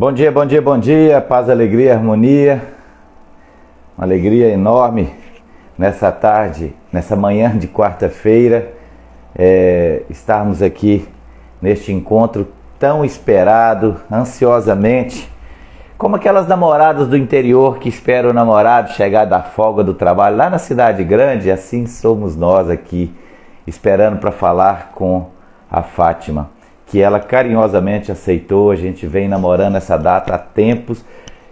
Bom dia, bom dia, bom dia. Paz, alegria, harmonia. Uma alegria enorme nessa tarde, nessa manhã de quarta-feira, estarmos aqui neste encontro tão esperado, ansiosamente, como aquelas namoradas do interior que esperam o namorado chegar da folga do trabalho lá na cidade grande. Assim somos nós aqui, esperando para falar com a Fátima, que ela carinhosamente aceitou. A gente vem namorando essa data há tempos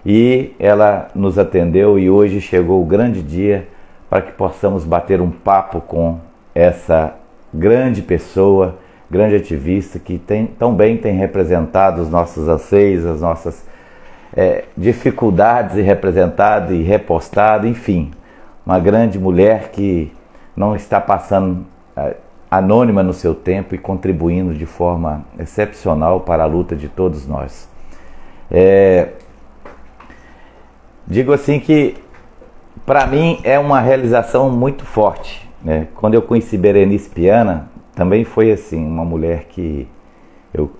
e ela nos atendeu, e hoje chegou o grande dia para que possamos bater um papo com essa grande pessoa, grande ativista, que também tem representado os nossos anseios, as nossas dificuldades, e representado e repostado, enfim, uma grande mulher que não está passando anônima no seu tempo e contribuindo de forma excepcional para a luta de todos nós. Digo assim que para mim é uma realização muito forte, né? Quando eu conheci Berenice Piana, também foi assim, uma mulher que eu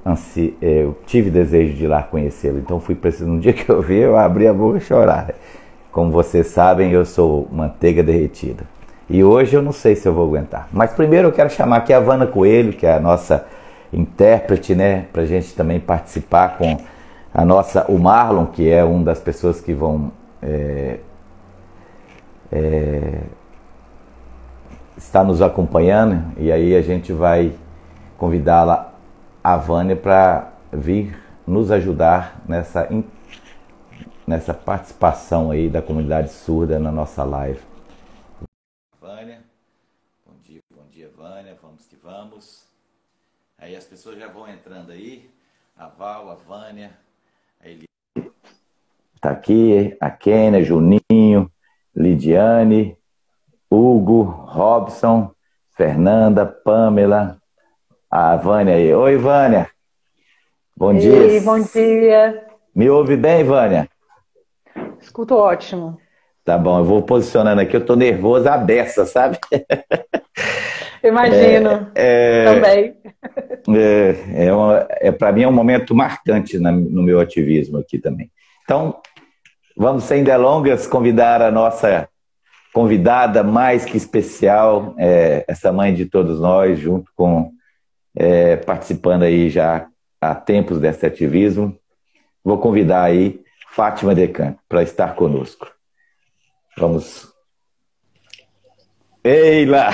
tive desejo de ir lá conhecê-la. Então fui preciso, no dia que eu vi, eu abri a boca e chorar. Como vocês sabem, eu sou manteiga derretida. E hoje eu não sei se eu vou aguentar. Mas primeiro eu quero chamar aqui a Vana Coelho, que é a nossa intérprete, né? Pra gente também participar com o Marlon, que é uma das pessoas que vão estar nos acompanhando. E aí a gente vai convidá-la, a Vânia, para vir nos ajudar nessa participação aí da comunidade surda na nossa live. Vânia, bom dia Vânia, vamos que vamos. Aí as pessoas já vão entrando aí, a Val, a Vânia, a Eli tá aqui, a Kênia, Juninho, Lidiane, Hugo, Robson, Fernanda, Pamela, a Vânia aí. Oi, Vânia. Bom dia. Bom dia. Me ouve bem, Vânia? Escuto ótimo. Tá bom, eu vou posicionando aqui, eu tô nervoso à beça, sabe? Imagino. Também. Para mim é um momento marcante no meu ativismo aqui também. Então, vamos sem delongas convidar a nossa convidada mais que especial, essa mãe de todos nós, junto com participando aí já há tempos desse ativismo. Vou convidar aí Fátima Decan para estar conosco. Vamos. Eila!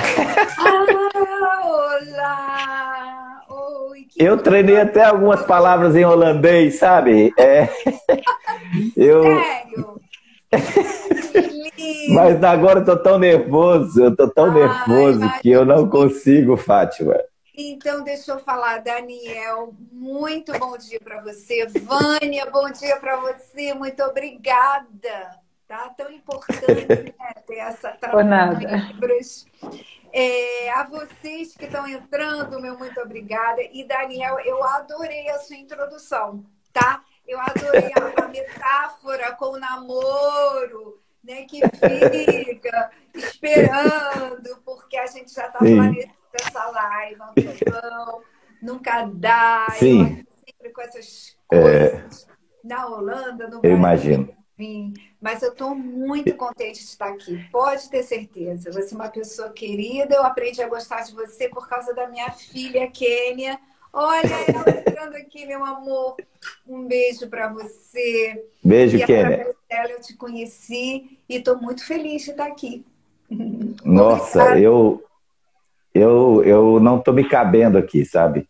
Olá! Oi, eu treinei até algumas palavras em holandês, sabe? Sério? Mas agora eu tô tão nervoso, que eu não consigo, Fátima. Então, deixa eu falar, Daniel, muito bom dia para você. Vânia, bom dia para você, muito obrigada. Tá tão importante, né, ter essa troca de membros. A vocês que estão entrando, meu muito obrigada. E, Daniel, eu adorei a sua introdução, tá? Eu adorei a metáfora com o namoro, né, que fica esperando, porque a gente já está planejando essa live, nunca dá. Sim. Eu sempre com essas coisas na Holanda, no Brasil. Eu imagino. Enfim, mas eu estou muito contente de estar aqui. Pode ter certeza. Você é uma pessoa querida. Eu aprendi a gostar de você por causa da minha filha, Kênia. Olha, ela entrando aqui, meu amor. Um beijo para você. Beijo, Kênia. Através dela eu te conheci e estou muito feliz de estar aqui. Nossa, eu não estou me cabendo aqui, sabe?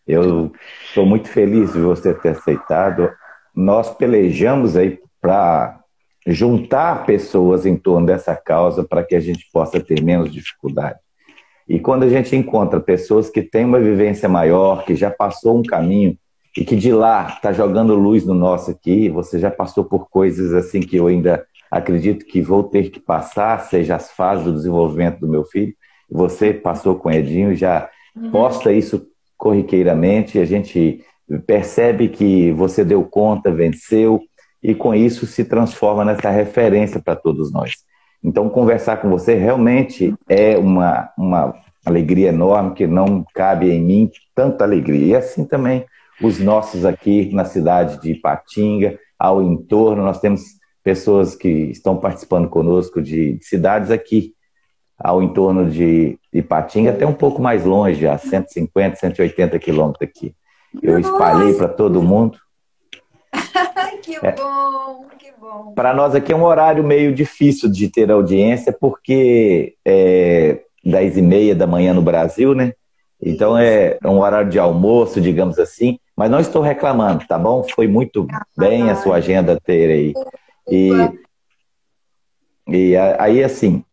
Eu estou muito feliz de você ter aceitado. Nós pelejamos aí para juntar pessoas em torno dessa causa para que a gente possa ter menos dificuldade. E quando a gente encontra pessoas que têm uma vivência maior, que já passou um caminho e que de lá está jogando luz no nosso aqui, você já passou por coisas assim que eu ainda acredito que vou ter que passar, seja as fases do desenvolvimento do meu filho, você passou com o Edinho, já posta isso corriqueiramente, a gente percebe que você deu conta, venceu, e com isso se transforma nessa referência para todos nós. Então, conversar com você realmente é uma alegria enorme, que não cabe em mim tanta alegria. E assim também os nossos aqui na cidade de Ipatinga, ao entorno. Nós temos pessoas que estão participando conosco de cidades aqui, ao entorno de Ipatinga, até um pouco mais longe, a 150, 180 quilômetros aqui. Eu espalhei para todo mundo. Que bom, que bom. Para nós aqui é um horário meio difícil de ter audiência, porque é 10h30 da manhã no Brasil, né? Então é um horário de almoço, digamos assim. Mas não estou reclamando, tá bom? Foi muito bem a sua agenda ter aí. E aí, assim,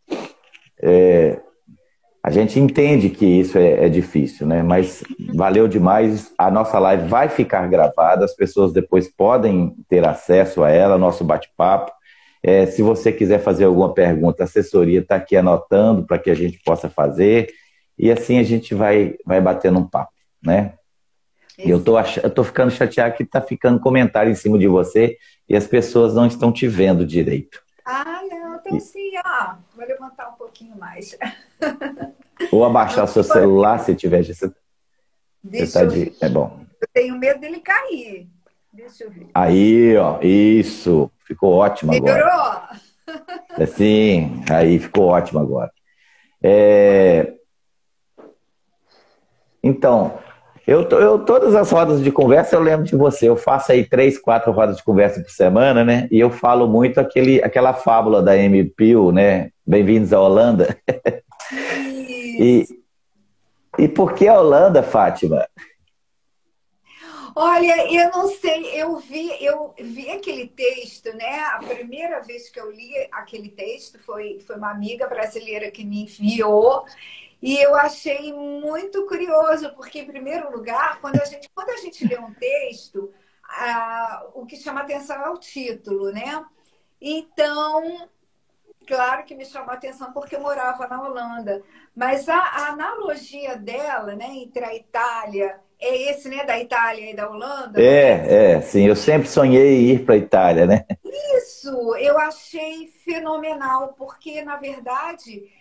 a gente entende que isso é difícil, né? Mas valeu demais. A nossa live vai ficar gravada, as pessoas depois podem ter acesso a ela, nosso bate-papo. Se você quiser fazer alguma pergunta, a assessoria está aqui anotando para que a gente possa fazer. E assim a gente vai batendo um papo, né? E eu tô ficando chateado que está ficando comentário em cima de você e as pessoas não estão te vendo direito. Ah, não, então sim, ó. Vou levantar um pouquinho mais. Ou abaixar o seu celular, se tiver. Deixa eu ver. É bom. Eu tenho medo dele cair. Deixa eu ver. Aí, ó, isso. Ficou ótimo agora. Melhorou? Sim, aí ficou ótimo agora. Então, todas as rodas de conversa eu lembro de você. Eu faço aí 3, 4 rodas de conversa por semana, né? E eu falo muito aquela fábula da Amy Peel, né? Bem-vindos à Holanda. E por que a Holanda, Fátima? Olha, eu não sei, eu vi aquele texto, né? A primeira vez que eu li aquele texto foi uma amiga brasileira que me enviou. E eu achei muito curioso, porque, em primeiro lugar, quando a gente lê um texto, o que chama atenção é o título, né? Então, claro que me chamou a atenção porque eu morava na Holanda. Mas a analogia dela, né, entre a Itália, né, da Itália e da Holanda? Sim, eu sempre sonhei em ir para a Itália, né? Isso, eu achei fenomenal, porque, na verdade,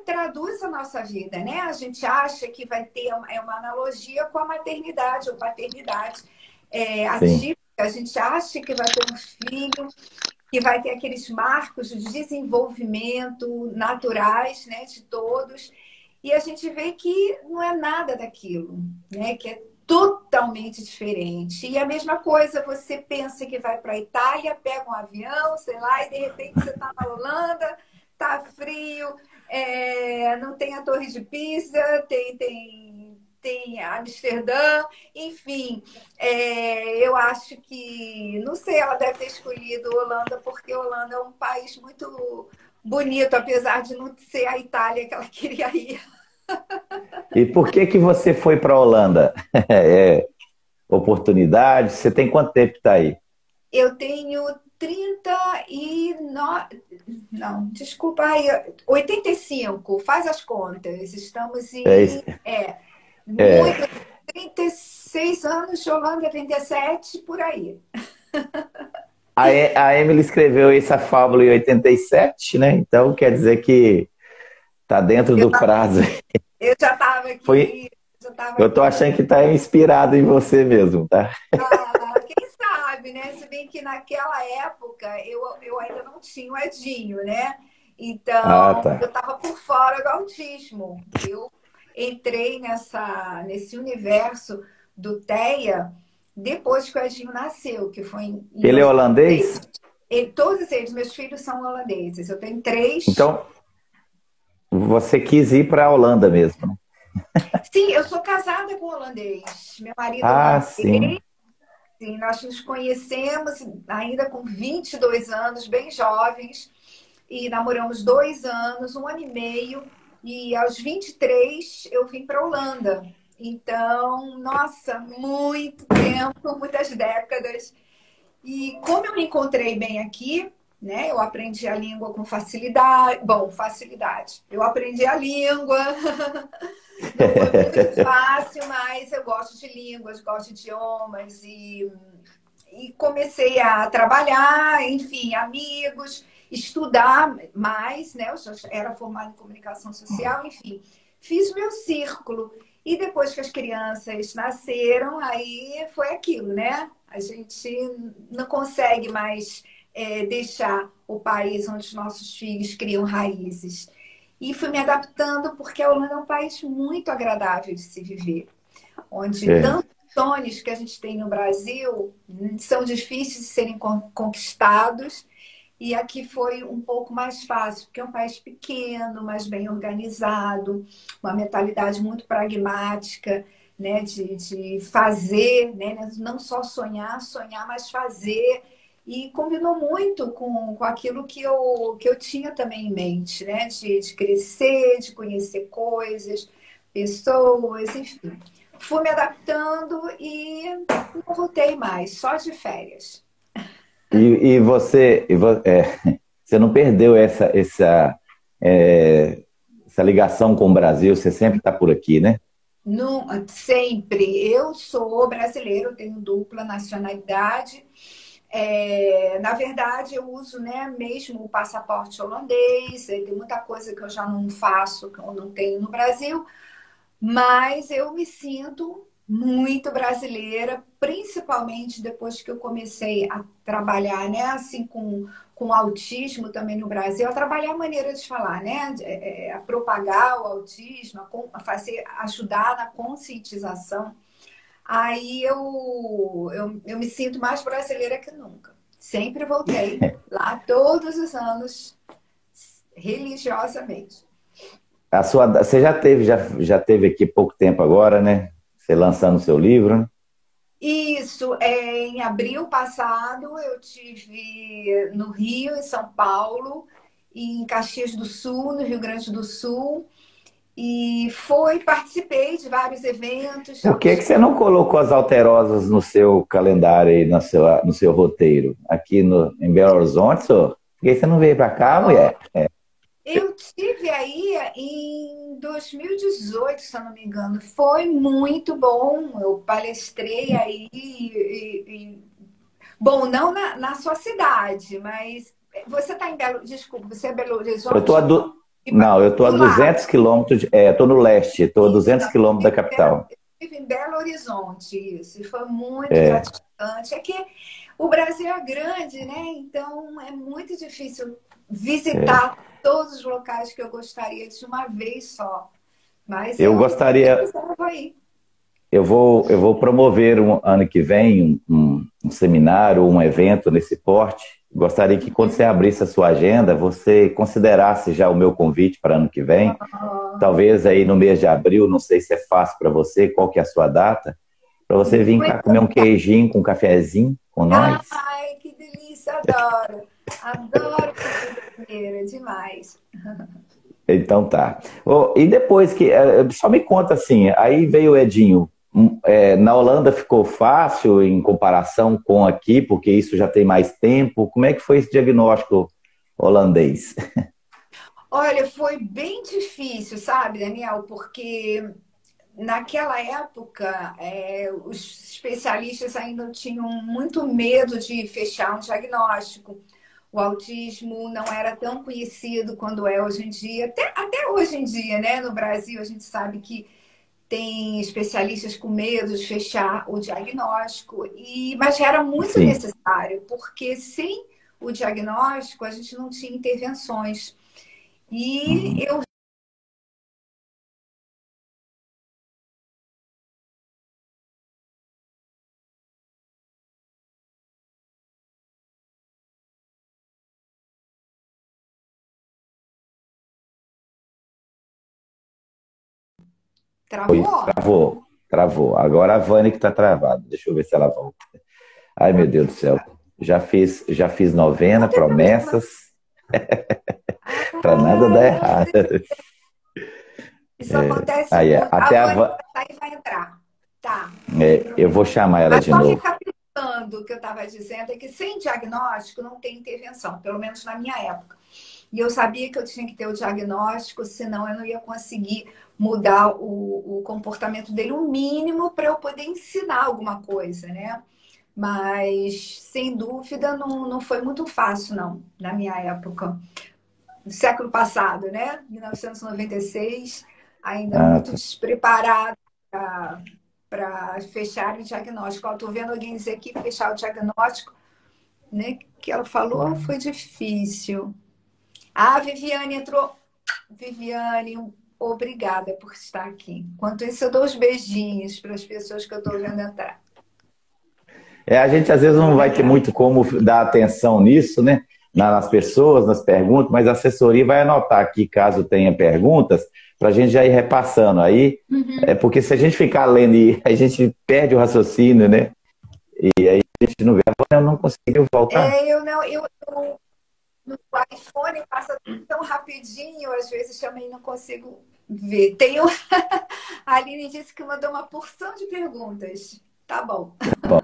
traduz a nossa vida, né? A gente acha que vai ter uma analogia com a maternidade ou paternidade atípica. A gente acha que vai ter um filho, que vai ter aqueles marcos de desenvolvimento naturais, né, de todos. E a gente vê que não é nada daquilo, né? Que é totalmente diferente. E a mesma coisa, você pensa que vai para a Itália, pega um avião, sei lá, e de repente você está na Holanda, tá frio, não tem a Torre de Pisa, tem Amsterdã, enfim. Eu acho que, não sei, ela deve ter escolhido Holanda, porque a Holanda é um país muito bonito, apesar de não ser a Itália que ela queria ir. E por que você foi para a Holanda? Oportunidade? Você tem quanto tempo que está aí? Eu tenho 39... Não, desculpa, 85. Faz as contas. Estamos em... Muito, 36 anos de Holanda, 37, por aí. A Emily escreveu essa fábula em 87, né? Então quer dizer que tá dentro do prazo. Eu já estava aqui. Eu tô achando que tá inspirado em você mesmo, tá? Quem sabe, né? Se bem que naquela época eu ainda não tinha o Edinho, né? Então, eu estava por fora do autismo. Eu entrei nesse universo do TEA depois que o Edinho nasceu, que foi em Ele é holandês? Todos eles, meus filhos são holandeses. Eu tenho 3. Então, você quis ir para a Holanda mesmo, né? Sim, eu sou casada com holandês. Meu marido é holandês. Sim. Sim, nós nos conhecemos ainda com 22 anos, bem jovens, e namoramos 2 anos, 1 ano e meio, e aos 23 eu vim para a Holanda. Então, nossa, muito tempo, muitas décadas. E como eu me encontrei bem aqui, né? Eu aprendi a língua com facilidade. Bom, facilidade. Eu aprendi a língua. Não foi muito fácil, mas eu gosto de línguas, gosto de idiomas. E comecei a trabalhar, enfim, amigos, estudar mais, né? Eu já era formada em comunicação social, enfim. Fiz meu círculo. E depois que as crianças nasceram, aí foi aquilo, né? A gente não consegue mais deixar o país onde os nossos filhos criam raízes. E fui me adaptando porque a Holanda é um país muito agradável de se viver, onde É. tantos sonhos que a gente tem no Brasil são difíceis de serem conquistados. E aqui foi um pouco mais fácil, porque é um país pequeno, mas bem organizado, uma mentalidade muito pragmática, né, de fazer, né, não só sonhar, mas fazer. E combinou muito com aquilo que eu tinha também em mente, né, de crescer, de conhecer coisas, pessoas, enfim. Fui me adaptando e não voltei mais, só de férias. E você, você não perdeu essa ligação com o Brasil, você sempre está por aqui, né? Não, sempre. Eu sou brasileira, eu tenho dupla nacionalidade. Na verdade, eu uso, né, mesmo o passaporte holandês. Tem muita coisa que eu já não faço, que eu não tenho no Brasil. Mas eu me sinto muito brasileira, principalmente depois que eu comecei a trabalhar, né, assim, com autismo também no Brasil, a trabalhar a maneira de falar, né, a propagar o autismo, a fazer, ajudar na conscientização. Aí eu me sinto mais brasileira que nunca. Sempre voltei lá todos os anos, religiosamente. Você já teve aqui pouco tempo agora, né? Você lançando o seu livro, né? Isso, em abril passado eu tive no Rio, em São Paulo, e em Caxias do Sul, no Rio Grande do Sul, e participei de vários eventos. Por que que você não colocou as alterosas no seu calendário aí, no seu roteiro? Aqui em Belo Horizonte, só? Por que você não veio para cá, mulher? Eu tive aí em 2018, se eu não me engano. Foi muito bom. Eu palestrei aí. Bom, não na sua cidade, mas você está em Belo. Desculpa, você é Belo Eu tô Horizonte? a du... Não, eu tô a Do lado. 200 quilômetros, tô no leste, estou a Isso, 200 não. quilômetros da capital. Eu estive em Belo Horizonte, isso. E foi muito É, gratificante. É que o Brasil é grande, né? Então é muito difícil visitar todos os locais que eu gostaria de uma vez só. Mas eu eu gostaria, vou ir. eu vou promover ano que vem um seminário, um evento nesse porte. Gostaria que quando você abrisse a sua agenda, você considerasse já o meu convite para ano que vem. Talvez aí no mês de abril, não sei se é fácil para você, qual que é a sua data, para você vir cá Muito comer um queijinho com um cafezinho com nós. Ai, que delícia, adoro. Adoro comida mineira, demais. Então tá. E depois só me conta assim, aí veio o Edinho. Na Holanda ficou fácil em comparação com aqui, porque isso já tem mais tempo. Como é que foi esse diagnóstico holandês? Olha, foi bem difícil, sabe, Daniel? Porque naquela época, os especialistas ainda tinham muito medo de fechar um diagnóstico. O autismo não era tão conhecido quando é hoje em dia, até hoje em dia, né? No Brasil, a gente sabe que tem especialistas com medo de fechar o diagnóstico, mas era muito Sim. necessário, porque sem o diagnóstico a gente não tinha intervenções. E Uhum. eu Oi, travou. travou, travou. Agora a Vânia que está travada. Deixa eu ver se ela volta. Ai, meu Deus do céu. Já fiz novena, Não tem problema. promessas, para nada dar Ah, meu errado. Deus, isso acontece Aí, muito. A até Vânia vai sair e vai entrar. Tá. eu vou chamar ela Mas de só novo. recapitulando o que eu estava dizendo, é que sem diagnóstico não tem intervenção, pelo menos na minha época. E eu sabia que eu tinha que ter o diagnóstico, senão eu não ia conseguir mudar o comportamento dele, o mínimo para eu poder ensinar alguma coisa, né? Mas, sem dúvida, não foi muito fácil, não, na minha época. No século passado, né? 1996, ainda Ah, muito despreparado para fechar o diagnóstico. Estou vendo alguém dizer aqui fechar o diagnóstico, né? Que ela falou foi difícil. A Viviane entrou. Viviane, obrigada por estar aqui. Enquanto isso, eu dou os beijinhos para as pessoas que eu estou vendo entrar. A gente às vezes não vai ter muito como dar atenção nisso, né? Nas pessoas, nas perguntas, mas a assessoria vai anotar aqui, caso tenha perguntas, para a gente já ir repassando. Aí, porque se a gente ficar lendo, a gente perde o raciocínio, né? E aí a gente não vê. Eu não conseguiu voltar. Eu no iPhone passa tão rapidinho, às vezes também não consigo ver. A Aline disse que mandou uma porção de perguntas. Tá bom. Bom.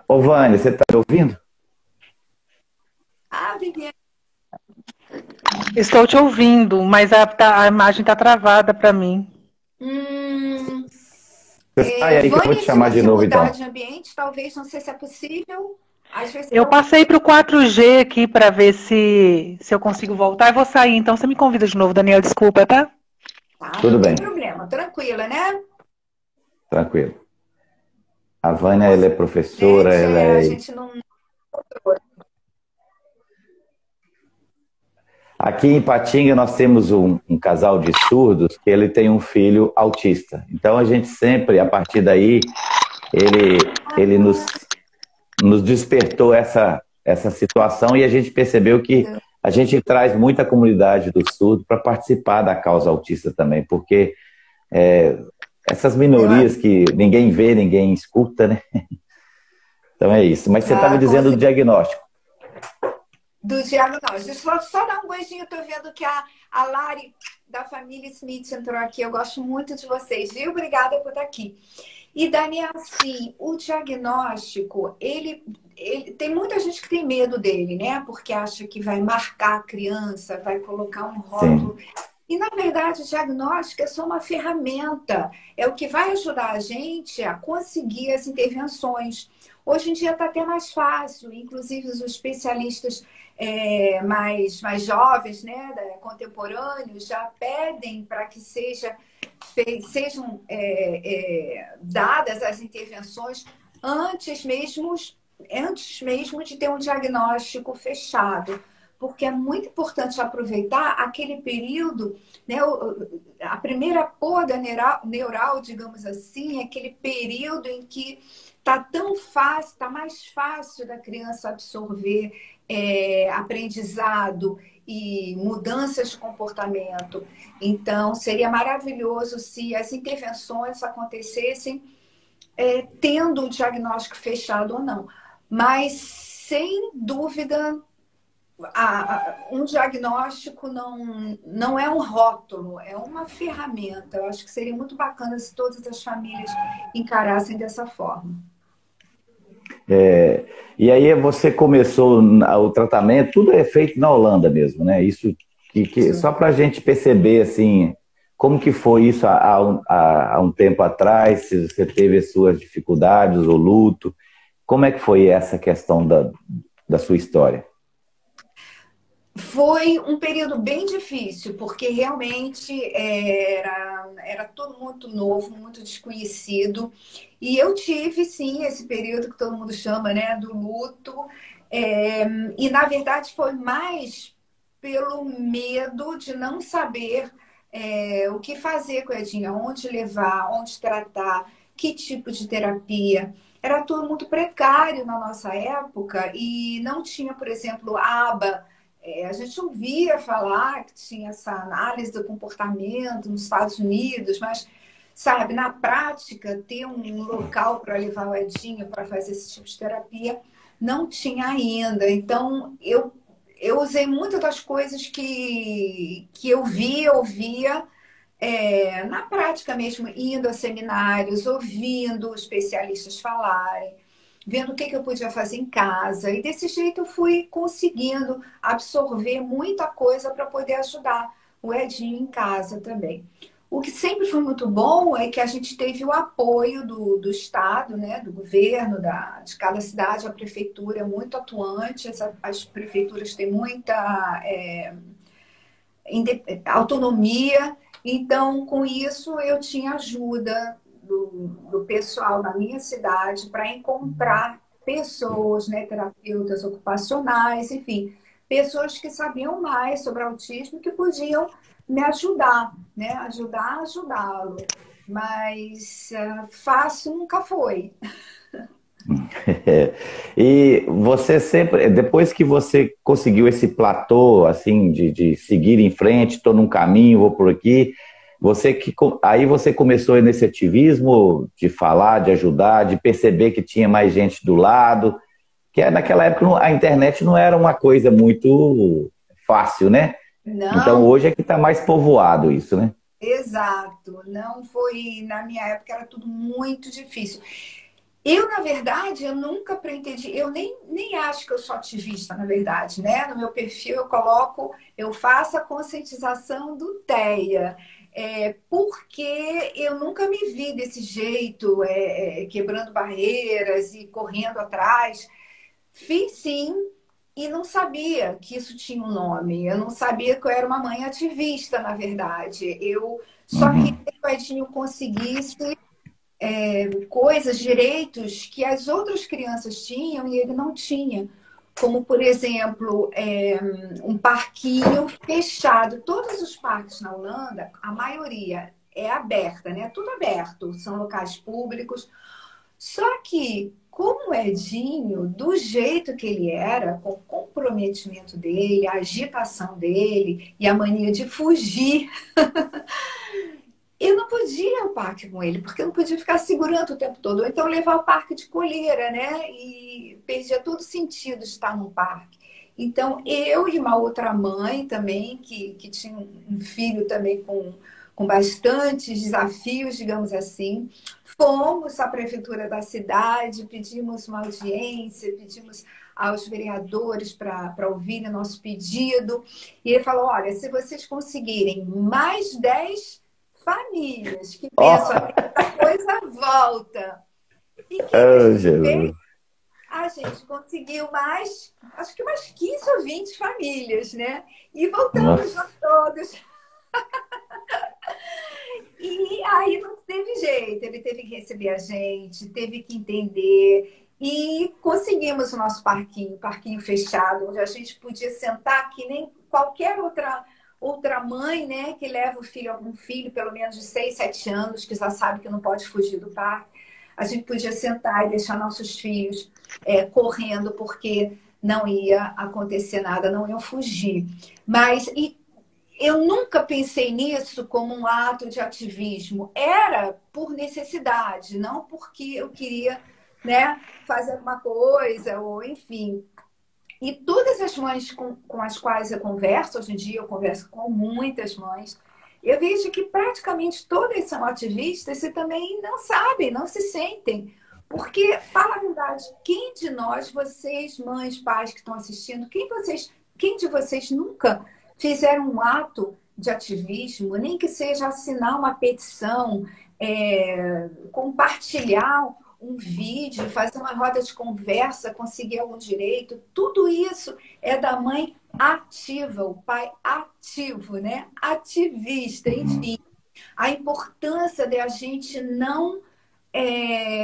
Ô, Vânia, você está me ouvindo? Viviane. Estou te ouvindo, mas a imagem está travada para mim. Você sai aí que eu vou te chamar de novo, então. De ambiente, talvez, não sei se é possível. Eu passei para o 4G aqui para ver se eu consigo voltar. Eu vou sair, então você me convida de novo, Daniel. Desculpa, tá? Tudo bem. Não tem problema. Tranquila, né? Tranquilo. A Vânia, ela é professora, gente, ela é... A gente não... Aqui em Ipatinga nós temos um casal de surdos que ele tem um filho autista. Então a gente sempre, a partir daí, ele nos despertou essa situação e a gente percebeu que a gente traz muita comunidade do surdo para participar da causa autista também, porque essas minorias que ninguém vê, ninguém escuta, né? Então é isso. Mas você está me dizendo do diagnóstico. Do diagnóstico. Deixa eu só dar um beijinho. Estou vendo que a Lari, da família Smith, entrou aqui. Eu gosto muito de vocês, viu? Obrigada por estar aqui. E, Daniel, assim, o diagnóstico, ele tem muita gente que tem medo dele, né? Porque acha que vai marcar a criança, vai colocar um rótulo. Sim. E, na verdade, o diagnóstico é só uma ferramenta. É o que vai ajudar a gente a conseguir as intervenções. Hoje em dia está até mais fácil. Inclusive, os especialistas mais jovens, né, contemporâneos, já pedem para que sejam dadas as intervenções antes mesmo de ter um diagnóstico fechado. Porque é muito importante aproveitar aquele período, né, a primeira poda neural, digamos assim, é aquele período em que está mais fácil da criança absorver aprendizado e mudanças de comportamento. Então, seria maravilhoso se as intervenções acontecessem tendo o diagnóstico fechado ou não. Mas, sem dúvida, um diagnóstico não é um rótulo, é uma ferramenta. Eu acho que seria muito bacana se todas as famílias encarassem dessa forma. E aí você começou o tratamento, tudo é feito na Holanda mesmo, né? Isso só para a gente perceber assim, como que foi isso há um tempo atrás, se você teve as suas dificuldades, o luto, como é que foi essa questão da sua história? Foi um período bem difícil, porque realmente era tudo muito novo, muito desconhecido. E eu tive, sim, esse período que todo mundo chama, né, do luto. E, na verdade, foi mais pelo medo de não saber o que fazer com a Edinha, onde levar, onde tratar, que tipo de terapia. Era tudo muito precário na nossa época e não tinha, por exemplo, aba. A gente ouvia falar que tinha essa análise do comportamento nos Estados Unidos, mas, sabe, na prática, ter um local para levar o Edinho para fazer esse tipo de terapia não tinha ainda. Então, eu usei muitas das coisas que eu ouvia, na prática mesmo, indo a seminários, ouvindo especialistas falarem, vendo o que eu podia fazer em casa. E desse jeito eu fui conseguindo absorver muita coisa para poder ajudar o Edinho em casa também. O que sempre foi muito bom é que a gente teve o apoio do Estado, né, do governo, de cada cidade. A prefeitura é muito atuante, as prefeituras têm muita autonomia. Então, com isso, eu tinha ajuda do pessoal na minha cidade para encontrar pessoas, né, terapeutas ocupacionais, enfim, pessoas que sabiam mais sobre autismo que podiam me ajudar, né, ajudar a ajudá-lo. Mas fácil nunca foi. E você sempre, depois que você conseguiu esse platô, assim, de seguir em frente, estou num caminho, vou por aqui, aí você começou nesse ativismo de falar, de ajudar, de perceber que tinha mais gente do lado, que naquela época a internet não era uma coisa muito fácil, né? Então Não, hoje é que está mais povoado isso, né? exato. Não foi, na minha época era tudo muito difícil. Eu, na verdade, eu nunca pretendi, eu nem acho que eu sou ativista, na verdade, né? No meu perfil eu coloco, eu faço a conscientização do TEA, porque eu nunca me vi desse jeito, quebrando barreiras e correndo atrás. Fiz sim, e não sabia que isso tinha um nome. Eu não sabia que eu era uma mãe ativista, na verdade. Eu só queria Uhum. que o Edinho conseguisse coisas, direitos que as outras crianças tinham e ele não tinha. Como, por exemplo, um parquinho fechado. Todos os parques na Holanda, a maioria é aberta, né? Tudo aberto, são locais públicos. Só que, como o Edinho, do jeito que ele era, com o comprometimento dele, a agitação dele e a mania de fugir, eu não podia ir ao parque com ele, porque eu não podia ficar segurando o tempo todo. Ou então levar o parque de coleira, né? E perdia todo sentido de estar num parque. Então, eu e uma outra mãe também, que tinha um filho também com bastantes desafios, digamos assim, fomos à prefeitura da cidade, pedimos uma audiência, pedimos aos vereadores para ouvirem nosso pedido. E ele falou: olha, se vocês conseguirem mais 10 famílias que pensam Ó, que essa coisa volta. E o que a oh, gente fez? Jesus. A gente conseguiu mais, acho que umas 15 ou 20 famílias, né? E voltamos Nossa. nós todos. E aí não teve jeito, ele teve que receber a gente, teve que entender. E conseguimos o nosso parquinho fechado, onde a gente podia sentar que nem qualquer outra mãe, né, que leva o filho, algum filho, pelo menos de 6, 7 anos, que já sabe que não pode fugir do parque. A gente podia sentar e deixar nossos filhos correndo, porque não ia acontecer nada, não iam fugir. Mas eu nunca pensei nisso como um ato de ativismo. Era por necessidade, não porque eu queria, né, fazer alguma coisa, ou enfim. E todas as mães com as quais eu converso, hoje em dia eu converso com muitas mães, eu vejo que praticamente todas são ativistas e também não sabem, não se sentem. Porque, fala a verdade, quem de nós, vocês, mães, pais que estão assistindo, quem de vocês nunca fizeram um ato de ativismo, nem que seja assinar uma petição, compartilhar um vídeo, fazer uma roda de conversa, conseguir algum direito, tudo isso é da mãe ativa, o pai ativo, né? Ativista, enfim. A importância de a gente não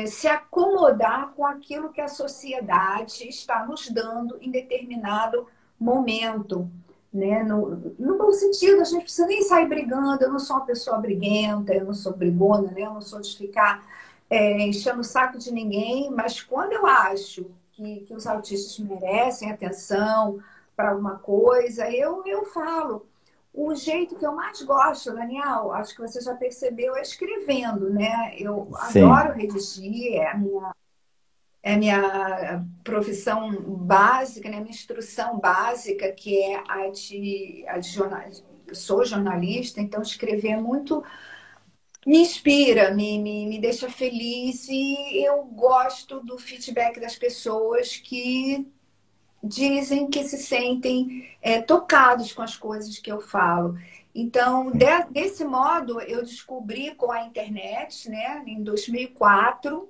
se acomodar com aquilo que a sociedade está nos dando em determinado momento. Né? No bom sentido, a gente não precisa nem sair brigando. Eu não sou uma pessoa briguenta, eu não sou brigona, né? Eu não sou de ficar enchendo o saco de ninguém, mas quando eu acho que os autistas merecem atenção para alguma coisa, eu falo. O jeito que eu mais gosto, Daniel, acho que você já percebeu, é escrevendo, né? Eu adoro Sim. redigir, é a minha profissão básica, né? Minha instrução básica, que é a de jornalismo. Eu sou jornalista, então escrever é muito me inspira, me deixa feliz e eu gosto do feedback das pessoas que dizem que se sentem tocados com as coisas que eu falo. Então, desse modo, eu descobri com a internet, né? Em 2004,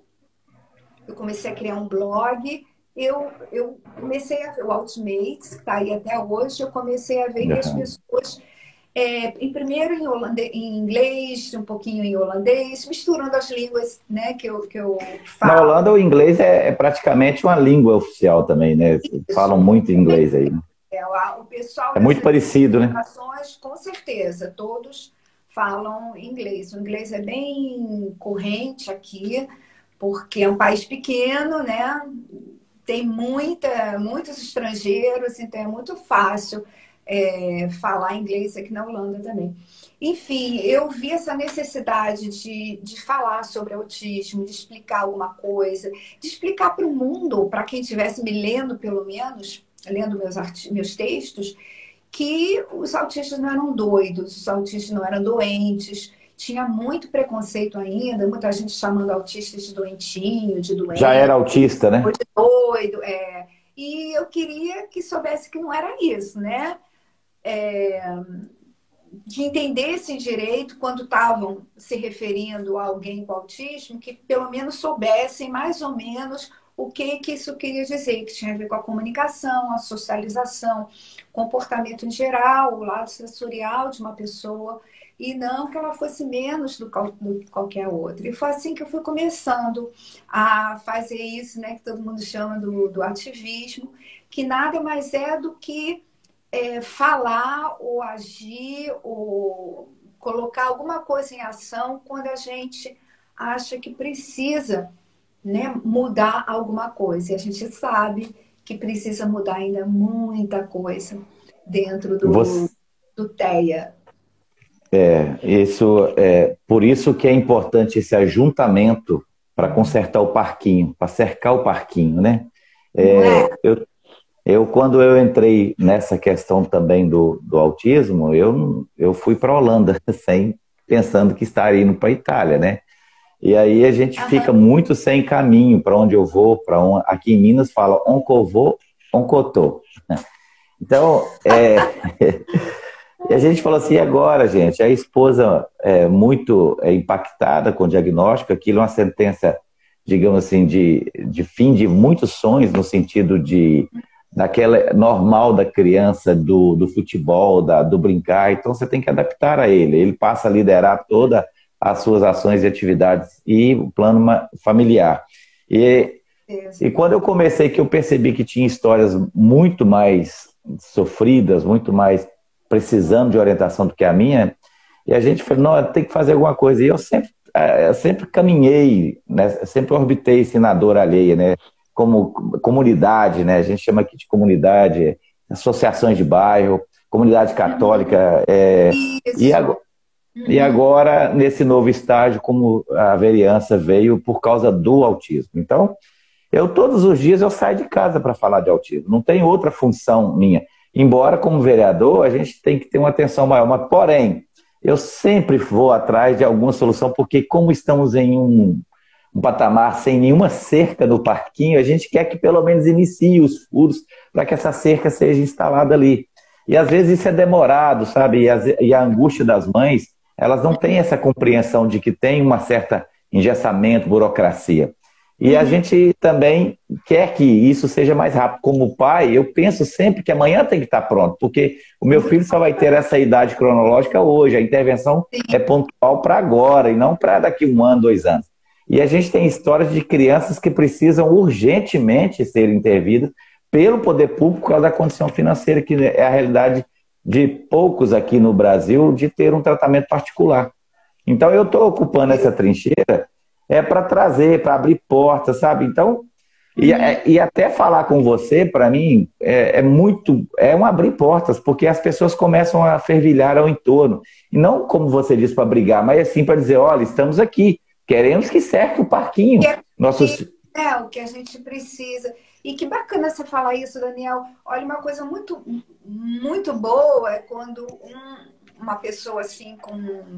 eu comecei a criar um blog. Eu comecei a ver o Ultimates, que está aí até hoje. Eu comecei a ver que as Aham. pessoas Em primeiro em inglês, um pouquinho em holandês, misturando as línguas, né, que eu Na falo. Holanda, o inglês é praticamente uma língua oficial também, né? Isso. Falam muito inglês aí, né? O pessoal É muito dessas parecido, né? nações, com certeza, todos falam inglês. O inglês é bem corrente aqui, porque é um país pequeno, né? Tem muitos estrangeiros, então é muito fácil falar inglês aqui na Holanda também. Enfim, eu vi essa necessidade de falar sobre autismo, de explicar alguma coisa, de explicar para o mundo, para quem estivesse me lendo, pelo menos, lendo meus textos, que os autistas não eram doidos, os autistas não eram doentes. Tinha muito preconceito ainda, muita gente chamando autistas de doentinho, de Já doente, era autista, ou né? de doido. E eu queria que soubesse que não era isso, né? Que entendessem direito quando estavam se referindo a alguém com autismo, que pelo menos soubessem mais ou menos o que isso queria dizer, que tinha a ver com a comunicação, a socialização, comportamento em geral, o lado sensorial de uma pessoa, e não que ela fosse menos do que qualquer outra. E foi assim que eu fui começando a fazer isso, né, que todo mundo chama do ativismo, que nada mais é do que falar ou agir ou colocar alguma coisa em ação quando a gente acha que precisa, né, mudar alguma coisa. E a gente sabe que precisa mudar ainda muita coisa dentro Você, do TEA. isso é por isso que é importante esse ajuntamento para consertar o parquinho, para cercar o parquinho, né? Não é? Quando eu entrei nessa questão também do autismo, eu fui para a Holanda, sem, pensando que estaria indo para a Itália, né? E aí a gente fica Aham. muito sem caminho para onde eu vou, aqui em Minas fala onde eu vou, onde eu tô. Então, e a gente falou assim, e agora, gente? A esposa é muito impactada com o diagnóstico, aquilo é uma sentença, digamos assim, de fim de muitos sonhos, no sentido daquela normal da criança, do futebol, do brincar, então você tem que adaptar a ele. Ele passa a liderar todas as suas ações e atividades e o plano familiar. E quando eu comecei, que eu percebi que tinha histórias muito mais sofridas, muito mais precisando de orientação do que a minha, e a gente falou, não, tem que fazer alguma coisa. E eu sempre caminhei, né, sempre orbitei assim, na dor alheia, né, como comunidade, né, a gente chama aqui de comunidade, associações de bairro, comunidade católica, e, Isso. agora, e agora, nesse novo estágio, como a vereança veio por causa do autismo. Então, todos os dias eu saio de casa para falar de autismo. Não tem outra função minha. Embora, como vereador, a gente tem que ter uma atenção maior. Mas, porém, eu sempre vou atrás de alguma solução, porque como estamos em um patamar sem nenhuma cerca no parquinho, a gente quer que pelo menos inicie os furos para que essa cerca seja instalada ali. E às vezes isso é demorado, sabe? E a angústia das mães, elas não têm essa compreensão de que tem uma certa engessamento, burocracia. E a gente também quer que isso seja mais rápido. Como pai, eu penso sempre que amanhã tem que estar pronto, porque o meu filho só vai ter essa idade cronológica hoje. A intervenção é pontual para agora e não para daqui 1 ano, 2 anos. E a gente tem histórias de crianças que precisam urgentemente ser intervidas pelo poder público por causa da condição financeira, que é a realidade de poucos aqui no Brasil, de ter um tratamento particular. Então, eu estou ocupando essa trincheira para trazer, para abrir portas, sabe? Então, e até falar com você, para mim, é um abrir portas, porque as pessoas começam a fervilhar ao entorno. E não, como você disse, para brigar, mas assim para dizer, olha, estamos aqui, queremos que cerque o parquinho. O que a gente precisa. E que bacana você falar isso, Daniel. Olha, uma coisa muito, muito boa é quando uma pessoa assim,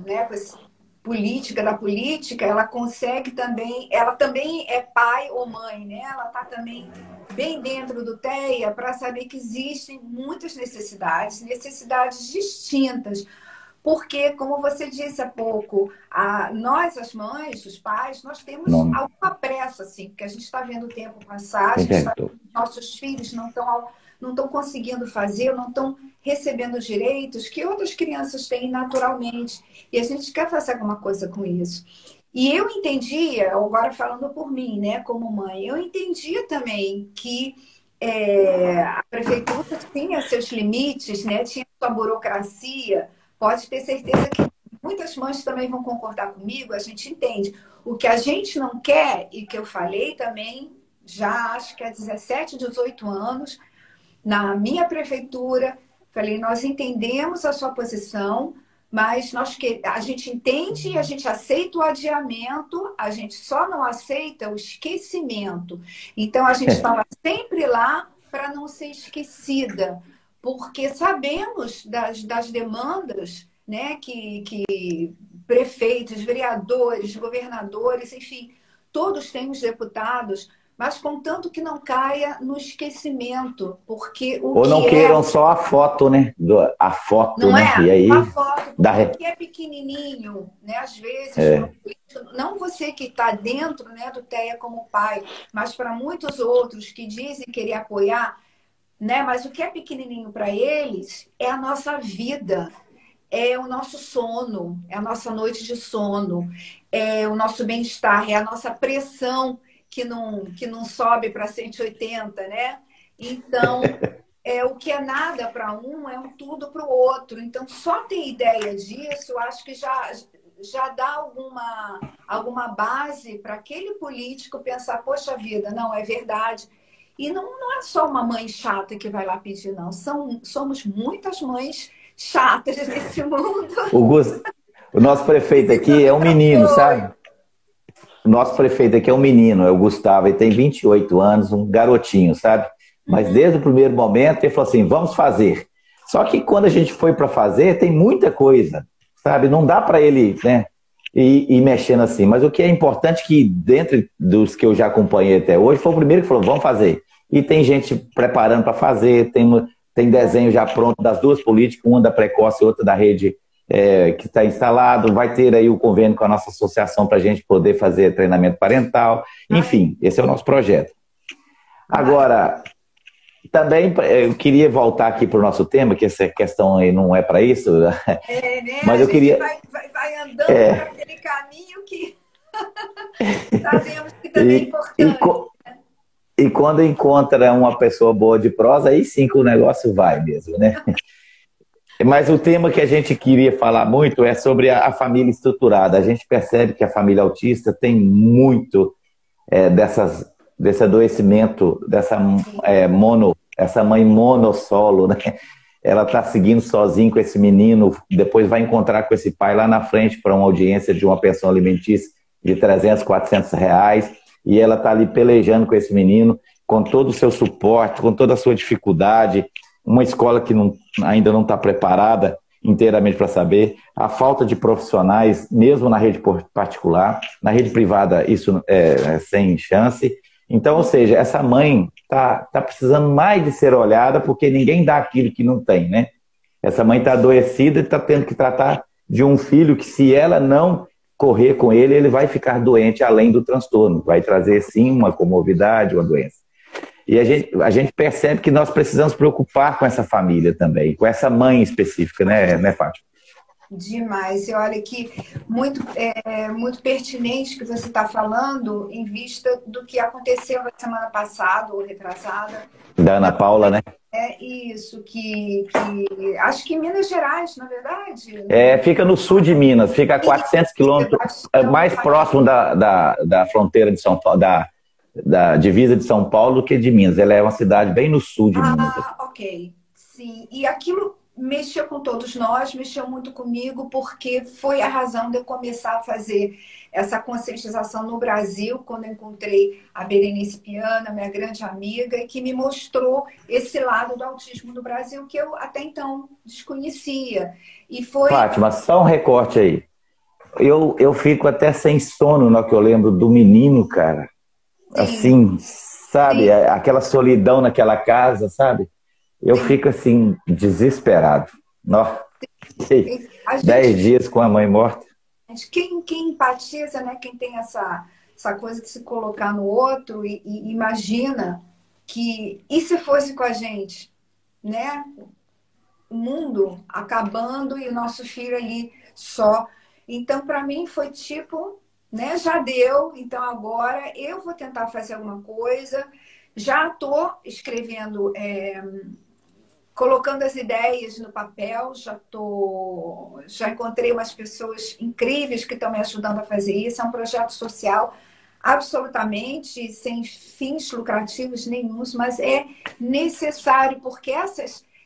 né, com esse política da política, ela consegue também, ela também é pai ou mãe, né? Ela está também bem dentro do TEA para saber que existem muitas necessidades distintas. Porque, como você disse há pouco, nós, as mães, os pais, nós temos alguma pressa, assim, porque a gente está vendo o tempo passar, a gente está vendo que nossos filhos não estão conseguindo fazer, não estão recebendo direitos que outras crianças têm naturalmente. E a gente quer fazer alguma coisa com isso. E eu entendia, agora falando por mim, né, como mãe, eu entendia também que a prefeitura tinha seus limites, né, tinha sua burocracia. Pode ter certeza que muitas mães também vão concordar comigo, a gente entende. O que a gente não quer, e que eu falei também, já acho que há 17, 18 anos, na minha prefeitura, falei, nós entendemos a sua posição, mas a gente entende e a gente aceita o adiamento, a gente só não aceita o esquecimento. Então, a gente estava sempre lá para não ser esquecida, porque sabemos das demandas, né, que prefeitos, vereadores, governadores, enfim, todos têm os deputados, mas contanto que não caia no esquecimento, porque Ou não queiram só a foto, né? A foto, não né? é? E aí, uma foto, porque o que é pequenininho, né? Às vezes, não você que está dentro, né, do TEA como pai, mas para muitos outros que dizem querer apoiar, né? Mas o que é pequenininho para eles é a nossa vida, é o nosso sono, é a nossa noite de sono, é o nosso bem-estar, é a nossa pressão que não sobe para 180, né? Então, o que é nada para um é um tudo para o outro. Então, só ter ideia disso, eu acho que já dá alguma base para aquele político pensar, poxa vida, não, é verdade. E não é só uma mãe chata que vai lá pedir, não. Somos muitas mães chatas nesse mundo. O nosso prefeito aqui é um menino, sabe? O nosso prefeito aqui é um menino, é o Gustavo, ele tem 28 anos, um garotinho, sabe? Mas desde o primeiro momento ele falou assim, vamos fazer. Só que quando a gente foi para fazer, tem muita coisa, sabe? Não dá para ele, né, ir mexendo assim. Mas o que é importante é que, dentro dos que eu já acompanhei até hoje, foi o primeiro que falou, vamos fazer. E tem gente preparando para fazer, tem desenho já pronto das duas políticas, uma da Precoce e outra da rede que está instalado. Vai ter aí o convênio com a nossa associação para a gente poder fazer treinamento parental. Enfim, esse é o nosso projeto. Agora, também eu queria voltar aqui para o nosso tema, que essa questão aí não é para isso. Né? Mas eu queria... vai andando por aquele caminho que sabemos que também é importante. E quando encontra uma pessoa boa de prosa, aí sim que o negócio vai mesmo, né? Mas o tema que a gente queria falar muito é sobre a família estruturada. A gente percebe que a família autista tem muito desse adoecimento, essa mãe monossolo, né? Ela está seguindo sozinho com esse menino, depois vai encontrar com esse pai lá na frente para uma audiência de uma pensão alimentícia de 300, 400 reais, e ela está ali pelejando com esse menino, com todo o seu suporte, com toda a sua dificuldade, uma escola que ainda não está preparada inteiramente para saber, a falta de profissionais, mesmo na rede particular, na rede privada isso é sem chance. Então, ou seja, essa mãe tá precisando mais de ser olhada, porque ninguém dá aquilo que não tem, né? Essa mãe está adoecida e está tendo que tratar de um filho que, se ela não correr com ele, ele vai ficar doente além do transtorno, vai trazer sim uma comorbidade, uma doença. E a gente percebe que nós precisamos preocupar com essa família também, com essa mãe específica, né, Fátima? Demais. E olha que muito pertinente que você está falando em vista do que aconteceu na semana passada ou retrasada. Da Ana Paula, né? É isso, que acho que em Minas Gerais, na verdade. Fica no sul de Minas, fica a 400 quilômetros, mais próximo da fronteira de São Paulo, da divisa de São Paulo do que de Minas. Ela é uma cidade bem no sul de Minas. Ok. Sim. E aquilo mexeu com todos nós, mexeu muito comigo, porque foi a razão de eu começar a fazer essa conscientização no Brasil, quando eu encontrei a Berenice Piana, minha grande amiga, e que me mostrou esse lado do autismo no Brasil que eu até então desconhecia. E foi... Fátima, só um recorte aí. Eu fico até sem sono na que eu lembro do menino, cara. Sim. Assim, sabe? Sim. Aquela solidão naquela casa, sabe? Eu fico assim, desesperado. Nossa, 10 dias com a mãe morta. Quem empatiza, né? Quem tem essa coisa de se colocar no outro e imagina que... E se fosse com a gente? Né? o mundo acabando e o nosso filho ali só. Então, para mim, foi tipo, né, já deu, então agora eu vou tentar fazer alguma coisa. Já estou escrevendo, colocando as ideias no papel, já encontrei umas pessoas incríveis que estão me ajudando a fazer isso. É um projeto social absolutamente sem fins lucrativos nenhuns, mas é necessário, porque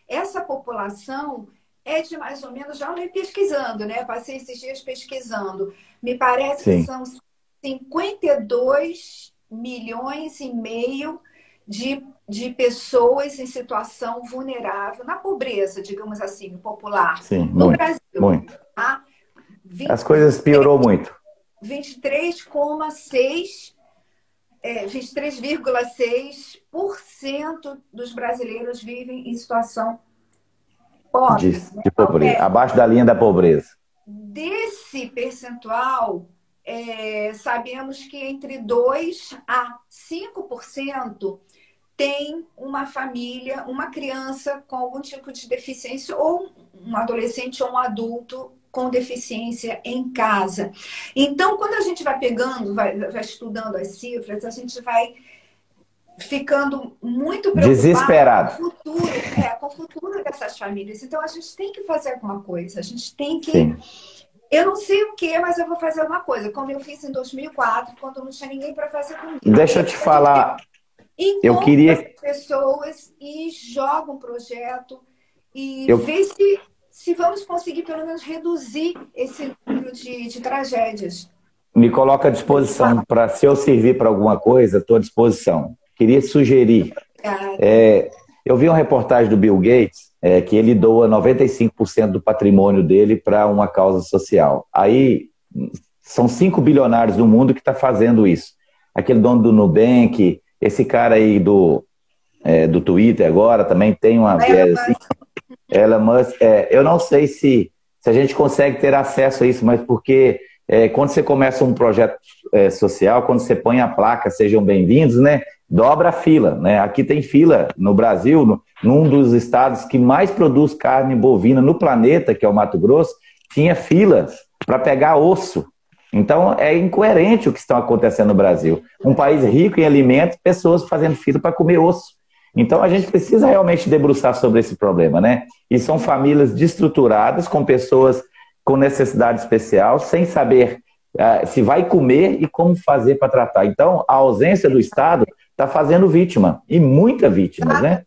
essa população é de mais ou menos, já andei pesquisando, né? Passei esses dias pesquisando. Me parece que Sim, são 52,5 milhões de pessoas em situação vulnerável, na pobreza, digamos assim, popular, sim, no muito, Brasil. muito. Tá? As coisas piorou muito. 23,6 23,6% dos brasileiros vivem em situação de, pobre, né? de pobreza, abaixo da linha da pobreza. Desse percentual, sabemos que entre 2 a 5% tem uma família, uma criança com algum tipo de deficiência, ou um adolescente ou um adulto com deficiência em casa. Então, quando a gente vai pegando, vai estudando as cifras, a gente vai ficando muito preocupado Desesperado. com o futuro dessas famílias. Então, a gente tem que fazer alguma coisa. A gente tem que... Sim. Eu não sei o que, mas eu vou fazer alguma coisa. Como eu fiz em 2004, quando não tinha ninguém para fazer comigo. Deixa eu te falar. Eu Encontra queria. as pessoas e joga um projeto e vê se vamos conseguir, pelo menos, reduzir esse número de tragédias. Me coloco à disposição para, se eu servir para alguma coisa, estou à disposição. Queria sugerir. Eu vi uma reportagem do Bill Gates que ele doa 95% do patrimônio dele para uma causa social. Aí são 5 bilionários do mundo que estão fazendo isso. Aquele dono do Nubank, esse cara aí do Twitter agora também tem uma viés assim. Elon Musk, eu não sei se a gente consegue ter acesso a isso, mas porque quando você começa um projeto social, quando você põe a placa, sejam bem-vindos, né? Dobra a fila, né? Aqui tem fila no Brasil, num dos estados que mais produz carne bovina no planeta, que é o Mato Grosso, tinha filas para pegar osso. Então é incoerente o que está acontecendo no Brasil. Um país rico em alimentos, pessoas fazendo fila para comer osso. Então a gente precisa realmente debruçar sobre esse problema, né? E são famílias destruturadas, com pessoas com necessidade especial, sem saber se vai comer e como fazer para tratar. Então a ausência do Estado está fazendo vítima, e muita vítima, né?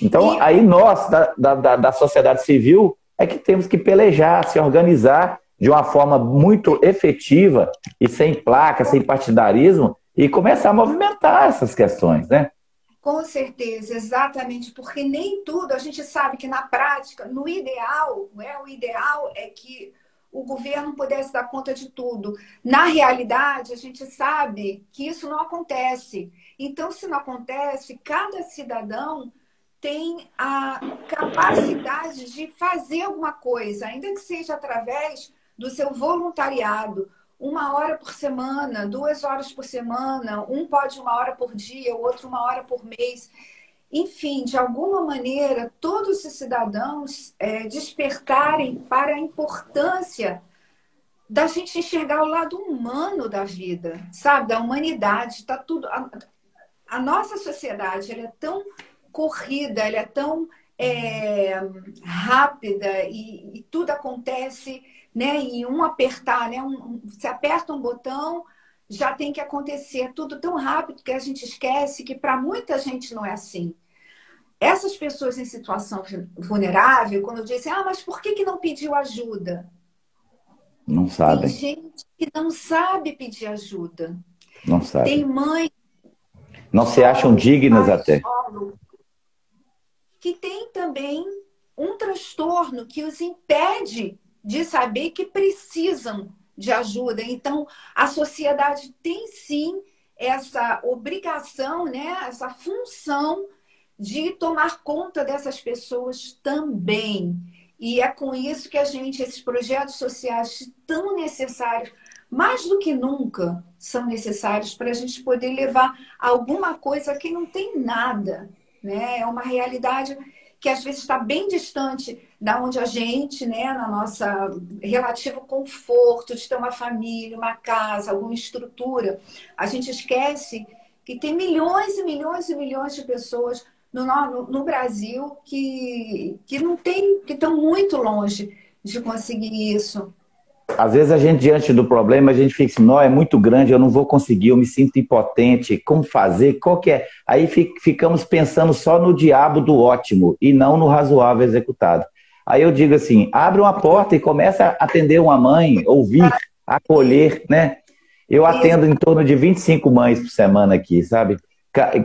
Então aí nós, da sociedade civil, é que temos que pelejar, se organizar de uma forma muito efetiva e sem placa, sem partidarismo, e começar a movimentar essas questões, né? Com certeza, exatamente, porque nem tudo, a gente sabe que na prática, no ideal, né, o ideal é que o governo pudesse dar conta de tudo. Na realidade, a gente sabe que isso não acontece. Então, se não acontece, cada cidadão tem a capacidade de fazer alguma coisa, ainda que seja através do seu voluntariado. 1 hora por semana, 2 horas por semana, um pode 1 hora por dia, o outro 1 hora por mês. Enfim, de alguma maneira, todos os cidadãos despertarem para a importância da gente enxergar o lado humano da vida, sabe? Da humanidade. Tá tudo... A nossa sociedade ela é tão corrida, ela é tão rápida e tudo acontece, né, em um apertar, né? Você aperta um botão, já tem que acontecer tudo tão rápido que a gente esquece que para muita gente não é assim. Essas pessoas em situação vulnerável, quando dizem, mas por que não pediu ajuda? Não sabem. Tem gente que não sabe pedir ajuda. Não sabe. Tem mãe. Não se acham dignas até. Que tem também um transtorno que os impede de saber que precisam de ajuda. Então, a sociedade tem sim essa obrigação, né? Essa função de tomar conta dessas pessoas também. E é com isso que esses projetos sociais tão necessários, mais do que nunca, são necessários para a gente poder levar alguma coisa que não tem nada, né? É uma realidade que às vezes está bem distante da onde a gente, né, na nossa relativo conforto de ter uma família, uma casa, alguma estrutura, a gente esquece que tem milhões e milhões e milhões de pessoas no Brasil que não tem, que estão muito longe de conseguir isso. Às vezes a gente, diante do problema, a gente fica assim, não, é muito grande, eu não vou conseguir, eu me sinto impotente, como fazer, qual que é? Aí ficamos pensando só no diabo do ótimo e não no razoável executado. Aí eu digo assim, abre uma porta e começa a atender uma mãe, ouvir, acolher, né? Eu atendo em torno de 25 mães por semana aqui, sabe?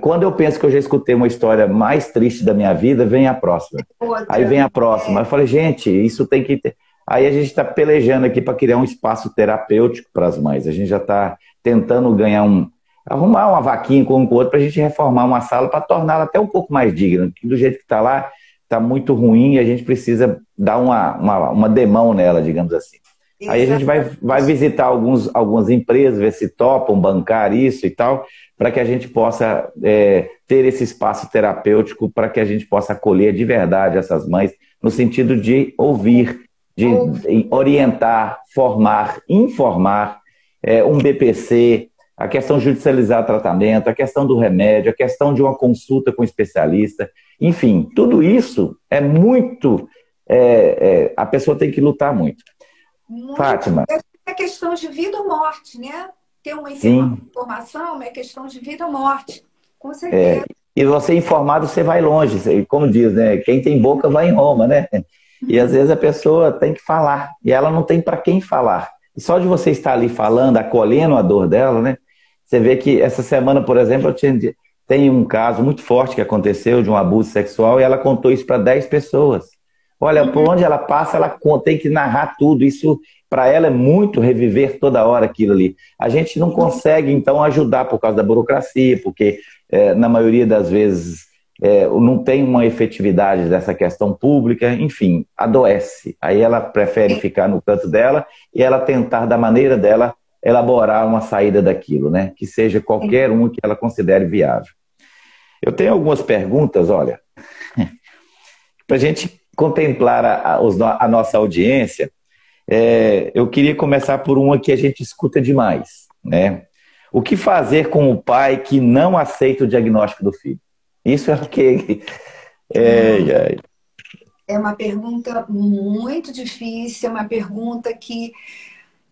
Quando eu penso que eu já escutei uma história mais triste da minha vida, vem a próxima. Aí vem a próxima. Eu falei, gente, isso tem que ter... Aí a gente está pelejando aqui para criar um espaço terapêutico para as mães. A gente já está tentando arrumar uma vaquinha com um com o outro para a gente reformar uma sala para torná-la até um pouco mais digna. Do jeito que está lá, está muito ruim e a gente precisa dar uma demão nela, digamos assim. Aí a gente vai visitar algumas empresas, ver se topam bancar isso e tal, para que a gente possa ter esse espaço terapêutico, para que a gente possa acolher de verdade essas mães, no sentido de ouvir, de orientar, formar, informar, um BPC, a questão de judicializar tratamento, a questão do remédio, a questão de uma consulta com especialista, enfim, tudo isso é muito... a pessoa tem que lutar muito. Fátima. É questão de vida ou morte, né? Ter uma informação é questão de vida ou morte, com certeza. E você informado, você vai longe, como diz, né? Quem tem boca vai em Roma, né? E às vezes a pessoa tem que falar, e ela não tem para quem falar. E só de você estar ali falando, acolhendo a dor dela, né? Você vê que essa semana, por exemplo, tem um caso muito forte que aconteceu de um abuso sexual e ela contou isso para 10 pessoas. Olha, por onde ela passa, ela tem que narrar tudo. Isso, para ela, é muito reviver toda hora aquilo ali. A gente não consegue, então, ajudar por causa da burocracia, porque, na maioria das vezes, não tem uma efetividade dessa questão pública, enfim, adoece. Aí ela prefere ficar no canto dela e ela tentar, da maneira dela, elaborar uma saída daquilo, né? Que seja qualquer um que ela considere viável. Eu tenho algumas perguntas, olha, para a gente contemplar a nossa audiência. Eu queria começar por uma que a gente escuta demais, né? O que fazer com o pai que não aceita o diagnóstico do filho? Isso é o que... É uma pergunta muito difícil, é uma pergunta que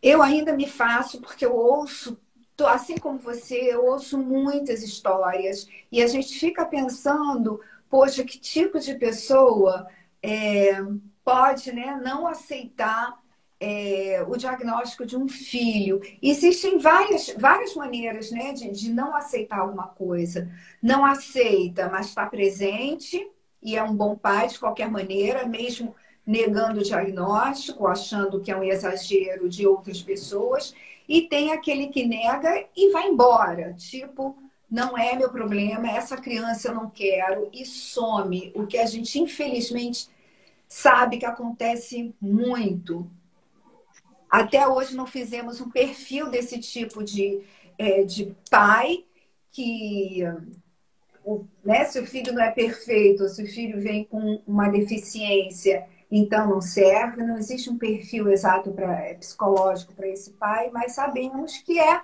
eu ainda me faço, porque eu ouço, assim como você, eu ouço muitas histórias, e a gente fica pensando, poxa, que tipo de pessoa pode, né, não aceitar o diagnóstico de um filho. Existem várias maneiras, né, de não aceitar alguma coisa. Não aceita, mas está presente e é um bom pai de qualquer maneira, mesmo negando o diagnóstico, achando que é um exagero de outras pessoas. E tem aquele que nega e vai embora, tipo, não é meu problema, essa criança eu não quero, e some. O que a gente, infelizmente, sabe que acontece muito. Até hoje não fizemos um perfil desse tipo de pai que, né, se o filho não é perfeito, se o filho vem com uma deficiência, então não serve. Não existe um perfil exato psicológico para esse pai, mas sabemos que é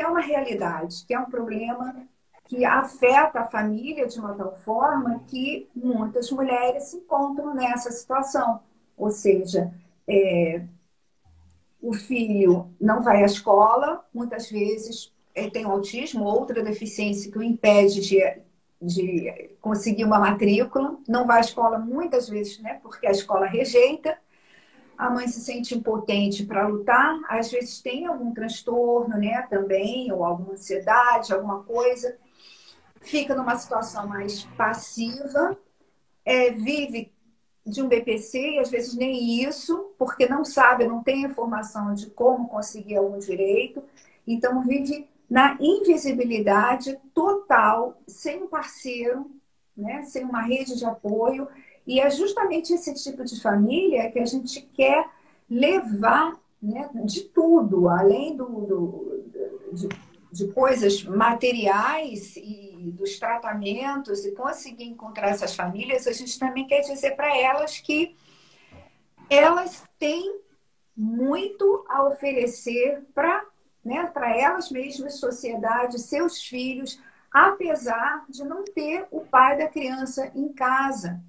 uma realidade, que é um problema que afeta a família de uma tal forma que muitas mulheres se encontram nessa situação. Ou seja, o filho não vai à escola, muitas vezes tem autismo, outra deficiência que o impede de conseguir uma matrícula, não vai à escola muitas vezes, né, porque a escola rejeita, a mãe se sente impotente para lutar, às vezes tem algum transtorno, né, também, ou alguma ansiedade, alguma coisa, fica numa situação mais passiva, vive de um BPC e às vezes nem isso, porque não sabe, não tem informação de como conseguir algum direito, então vive na invisibilidade total, sem um parceiro, né, sem uma rede de apoio, e é justamente esse tipo de família que a gente quer levar, né, de tudo, além de coisas materiais e dos tratamentos e conseguir encontrar essas famílias, a gente também quer dizer para elas que elas têm muito a oferecer para, né, para elas mesmas, sociedade, seus filhos, apesar de não ter o pai da criança em casa.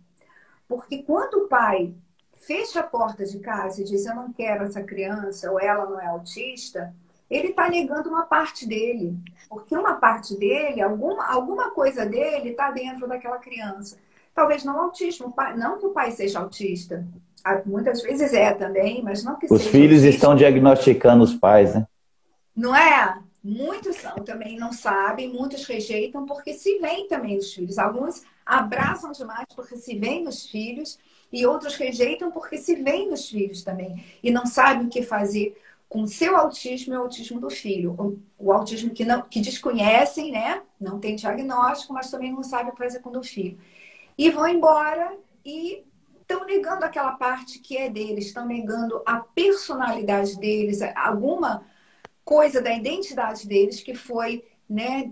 Porque quando o pai fecha a porta de casa e diz eu não quero essa criança ou ela não é autista, ele está negando uma parte dele. Porque uma parte dele, alguma coisa dele está dentro daquela criança. Talvez não autismo, não que o pai seja autista. Muitas vezes é também, mas não que Os seja filhos autista. estão diagnosticando os pais, né? Não é? Muitos também não sabem, muitos rejeitam porque se veem também os filhos. Alguns abraçam demais porque se veem os filhos e outros rejeitam porque se veem os filhos também. E não sabem o que fazer com o seu autismo e o autismo do filho. O autismo que desconhecem, né? Não tem diagnóstico, mas também não sabem o que fazer com o do filho. E vão embora e estão negando aquela parte que é deles, estão negando a personalidade deles, alguma coisa da identidade deles que foi, né,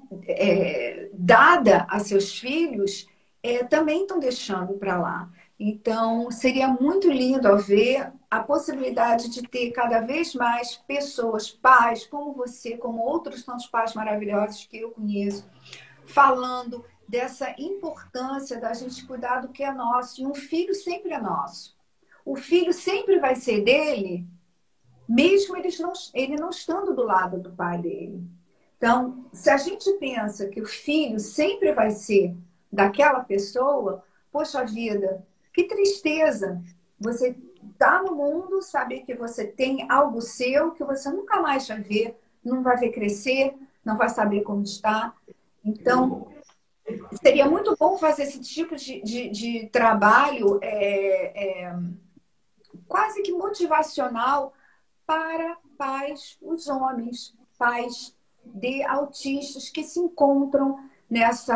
dada a seus filhos, também estão deixando para lá. Então, seria muito lindo ver a possibilidade de ter cada vez mais pessoas, pais como você, como outros tantos pais maravilhosos que eu conheço, falando dessa importância da gente cuidar do que é nosso. E um filho sempre é nosso. O filho sempre vai ser dele, mesmo ele não estando do lado do pai dele. Então, se a gente pensa que o filho sempre vai ser daquela pessoa, poxa vida, que tristeza. Você tá no mundo, saber que você tem algo seu, que você nunca mais vai ver, não vai ver crescer, não vai saber como está. Então, seria muito bom fazer esse tipo de trabalho quase que motivacional para pais, os homens, pais de autistas que se encontram nesse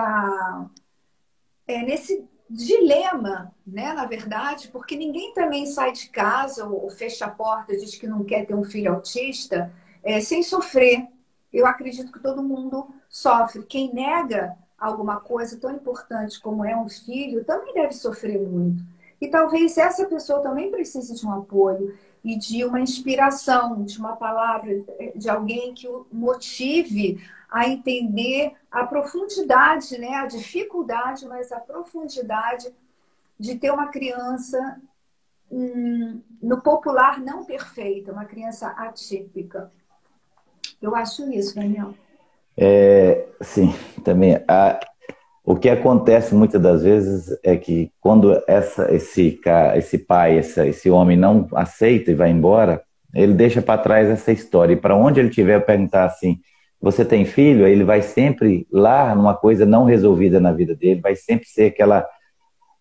dilema, né, na verdade, porque ninguém também sai de casa ou fecha a porta e diz que não quer ter um filho autista sem sofrer. Eu acredito que todo mundo sofre. Quem nega alguma coisa tão importante como é um filho também deve sofrer muito. E talvez essa pessoa também precise de um apoio e de uma inspiração, de uma palavra, de alguém que o motive a entender a profundidade, né? A dificuldade, mas a profundidade de ter uma criança no popular não perfeita, uma criança atípica. Eu acho isso, Daniel. Sim, também. O que acontece muitas das vezes é que quando esse pai, esse homem não aceita e vai embora, ele deixa para trás essa história. E para onde ele tiver, perguntar assim, você tem filho? Ele vai sempre lá numa coisa não resolvida na vida dele, vai sempre ser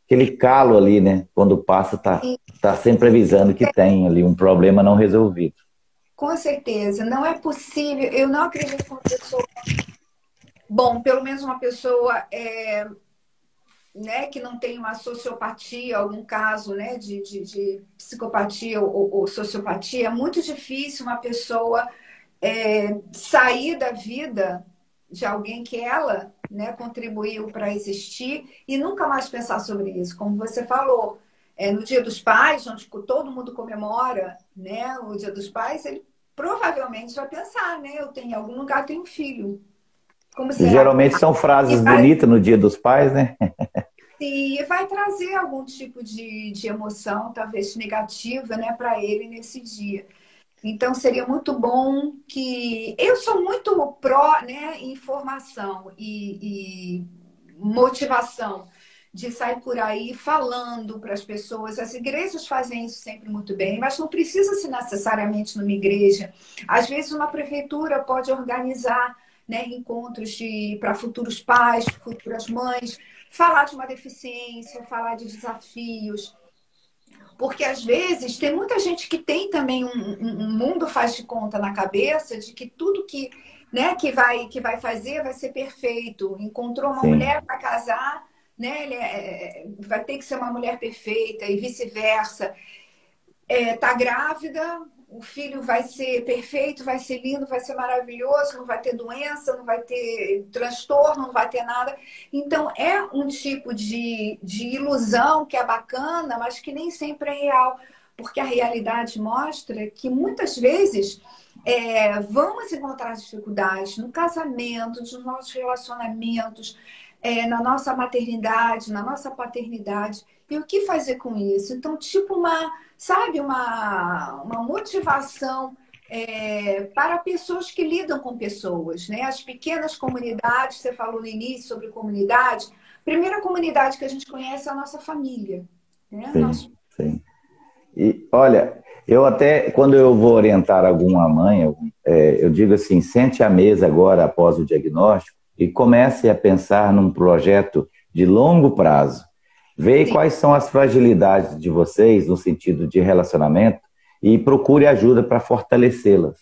aquele calo ali, né? Quando passa, tá sempre avisando que tem ali um problema não resolvido. Com certeza. Não é possível, eu não acredito que uma pessoa... Bom, pelo menos uma pessoa né, que não tem uma sociopatia, algum caso, né, de psicopatia ou sociopatia, é muito difícil uma pessoa sair da vida de alguém que ela, né, contribuiu para existir e nunca mais pensar sobre isso. Como você falou, no Dia dos Pais, onde todo mundo comemora, né, o Dia dos Pais, ele provavelmente vai pensar, né, em algum lugar tem um filho. Como será? Geralmente são frases bonitas no Dia dos Pais, né? E vai trazer algum tipo de emoção, talvez negativa, né, para ele nesse dia. Então, seria muito bom que... Eu sou muito pró, né, informação e motivação de sair por aí falando para as pessoas. As igrejas fazem isso sempre muito bem, mas não precisa ser necessariamente numa igreja. Às vezes, uma prefeitura pode organizar, né, encontros para futuros pais, futuras mães, falar de uma deficiência, falar de desafios. Porque, às vezes, tem muita gente que tem também um mundo faz de conta na cabeça de que tudo né, que vai fazer vai ser perfeito. Encontrou uma mulher para casar, né, vai ter que ser uma mulher perfeita e vice-versa. Tá grávida, o filho vai ser perfeito, vai ser lindo, vai ser maravilhoso, não vai ter doença, não vai ter transtorno, não vai ter nada. Então, é um tipo de ilusão que é bacana, mas que nem sempre é real, porque a realidade mostra que muitas vezes vamos encontrar dificuldades no casamento, nos nossos relacionamentos, na nossa maternidade, na nossa paternidade. E o que fazer com isso? Então, tipo sabe, uma motivação para pessoas que lidam com pessoas, né? As pequenas comunidades, você falou no início sobre comunidade. A primeira comunidade que a gente conhece é a nossa família, né? Sim, sim. E olha, eu até, quando eu vou orientar alguma mãe, eu digo assim, sente à mesa agora após o diagnóstico e comece a pensar num projeto de longo prazo. Veja quais são as fragilidades de vocês no sentido de relacionamento e procure ajuda para fortalecê-las.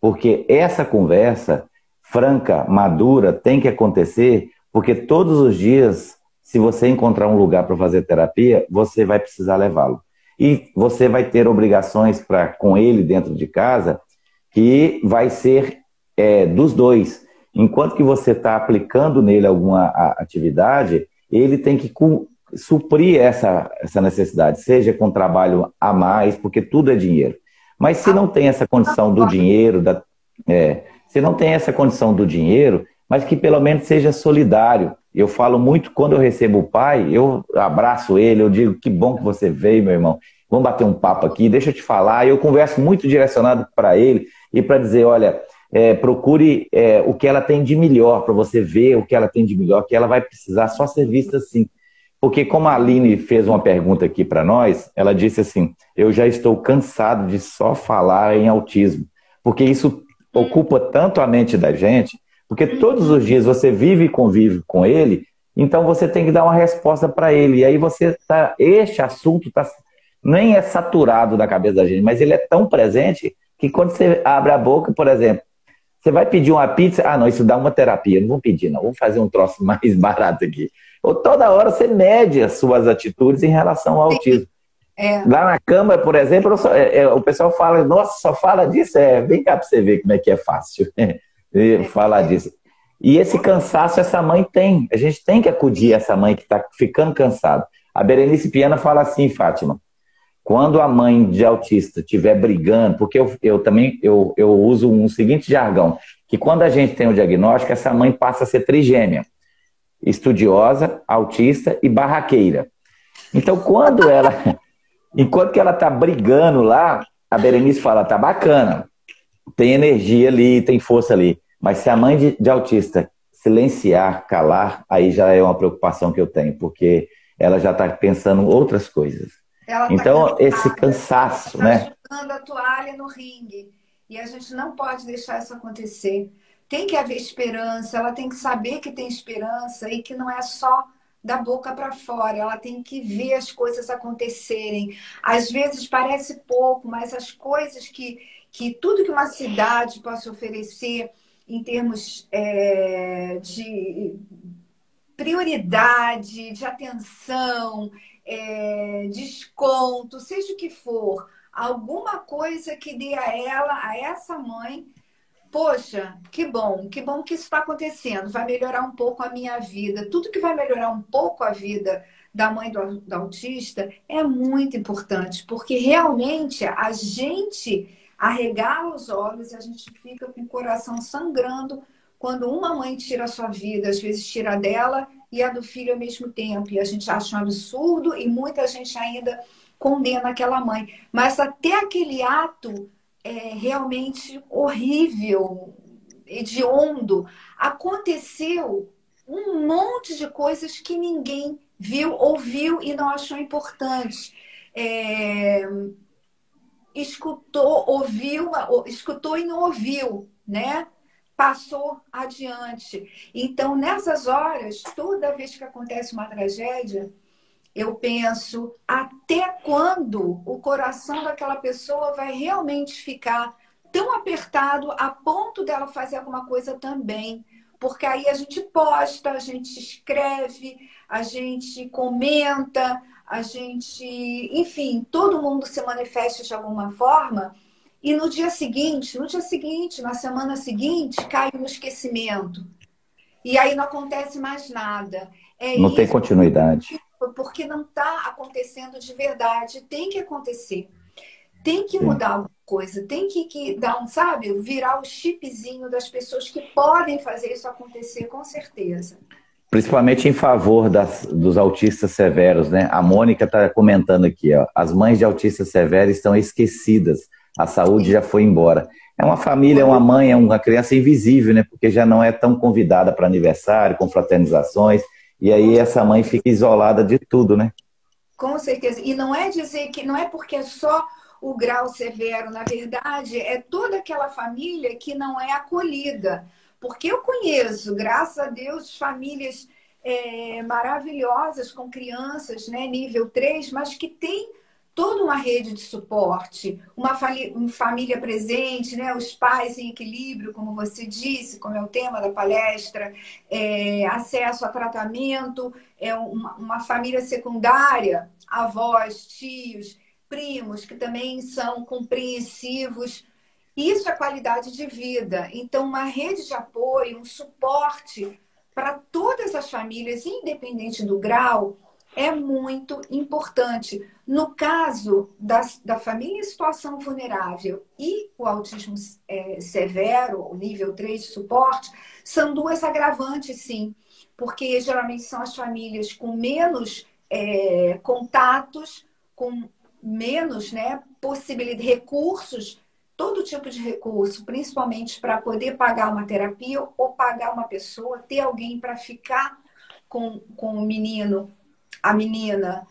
Porque essa conversa franca, madura, tem que acontecer, porque todos os dias, se você encontrar um lugar para fazer terapia, você vai precisar levá-lo. E você vai ter obrigações com ele dentro de casa que vai ser dos dois. Enquanto que você está aplicando nele alguma atividade, ele tem que suprir essa necessidade, seja com trabalho a mais, porque tudo é dinheiro. Mas se não tem essa condição do dinheiro, se não tem essa condição do dinheiro, mas que pelo menos seja solidário. Eu falo muito, quando eu recebo o pai, eu abraço ele, eu digo, que bom que você veio, meu irmão. Vamos bater um papo aqui, deixa eu te falar. Eu converso muito direcionado para ele e para dizer, olha, procure o que ela tem de melhor, para você ver o que ela tem de melhor, que ela vai precisar só ser vista assim. Porque como a Aline fez uma pergunta aqui para nós, ela disse assim, eu já estou cansado de só falar em autismo, porque isso ocupa tanto a mente da gente, porque todos os dias você vive e convive com ele, então você tem que dar uma resposta para ele. E aí este assunto nem é saturado na cabeça da gente, mas ele é tão presente que quando você abre a boca, por exemplo, você vai pedir uma pizza, não, isso dá uma terapia, não vou pedir não, vou fazer um troço mais barato aqui. Ou toda hora você mede as suas atitudes em relação ao autismo. Lá na Câmara, por exemplo, o pessoal fala, nossa, só fala disso? Vem cá para você ver como é que é fácil falar disso. E esse cansaço essa mãe tem. A gente tem que acudir essa mãe que está ficando cansada. A Berenice Piana fala assim, Fátima, quando a mãe de autista estiver brigando, porque eu também uso um seguinte jargão, que quando a gente tem o diagnóstico, essa mãe passa a ser trigêmea, estudiosa, autista e barraqueira. Então, enquanto que ela está brigando lá, a Berenice fala, tá bacana, tem energia ali, tem força ali. Mas se a mãe de autista silenciar, calar, aí já é uma preocupação que eu tenho, porque ela já está pensando outras coisas. Então, esse cansaço, né? Está jogando a toalha no ringue. E a gente não pode deixar isso acontecer. Tem que haver esperança, ela tem que saber que tem esperança e que não é só da boca para fora, ela tem que ver as coisas acontecerem. Às vezes parece pouco, mas as coisas que tudo que uma cidade possa oferecer em termos de prioridade, de atenção, desconto, seja o que for, alguma coisa que dê a essa mãe, poxa, que bom que isso está acontecendo, vai melhorar um pouco a minha vida. Tudo que vai melhorar um pouco a vida da mãe do autista é muito importante, porque realmente a gente arregala os olhos e a gente fica com o coração sangrando quando uma mãe tira a sua vida, às vezes tira a dela e a do filho ao mesmo tempo. E a gente acha um absurdo e muita gente ainda condena aquela mãe. Mas até aquele ato realmente horrível, hediondo, aconteceu um monte de coisas que ninguém viu, ouviu e não achou importante. Escutou e não ouviu, né? Passou adiante. Então, nessas horas, toda vez que acontece uma tragédia, eu penso até quando o coração daquela pessoa vai realmente ficar tão apertado a ponto dela fazer alguma coisa também. Porque aí a gente posta, a gente escreve, a gente comenta, a gente... Enfim, todo mundo se manifesta de alguma forma e no dia seguinte, na semana seguinte, cai no esquecimento. E aí não acontece mais nada. É Não tem isso, continuidade. porque não está acontecendo de verdade. Tem que acontecer. Tem que Sim. mudar alguma coisa. Tem que dar um, sabe, virar o chipzinho das pessoas que podem fazer isso acontecer, com certeza. Principalmente em favor dos autistas severos, né? A Mônica está comentando aqui, ó. As mães de autistas severos estão esquecidas. A saúde já foi embora. É uma família, é uma mãe, é uma criança invisível, né? Porque já não é tão convidada para aniversário, com fraternizações. E aí essa mãe fica isolada de tudo, né? Com certeza. E não é dizer que não é porque é só o grau severo, na verdade, é toda aquela família que não é acolhida. Porque eu conheço, graças a Deus, famílias maravilhosas com crianças, né, nível 3, mas que tem toda uma rede de suporte, uma família presente, né, os pais em equilíbrio, como você disse, como é o tema da palestra, acesso a tratamento, uma família secundária, avós, tios, primos, que também são compreensivos. Isso é qualidade de vida. Então, uma rede de apoio, um suporte para todas as famílias, independente do grau, é muito importante. No caso da família em situação vulnerável e o autismo severo, o nível 3 de suporte, são duas agravantes, sim, porque geralmente são as famílias com menos contatos, com menos, né, possibilidade, recursos, todo tipo de recurso, principalmente para poder pagar uma terapia ou pagar uma pessoa, ter alguém para ficar com o menino, a menina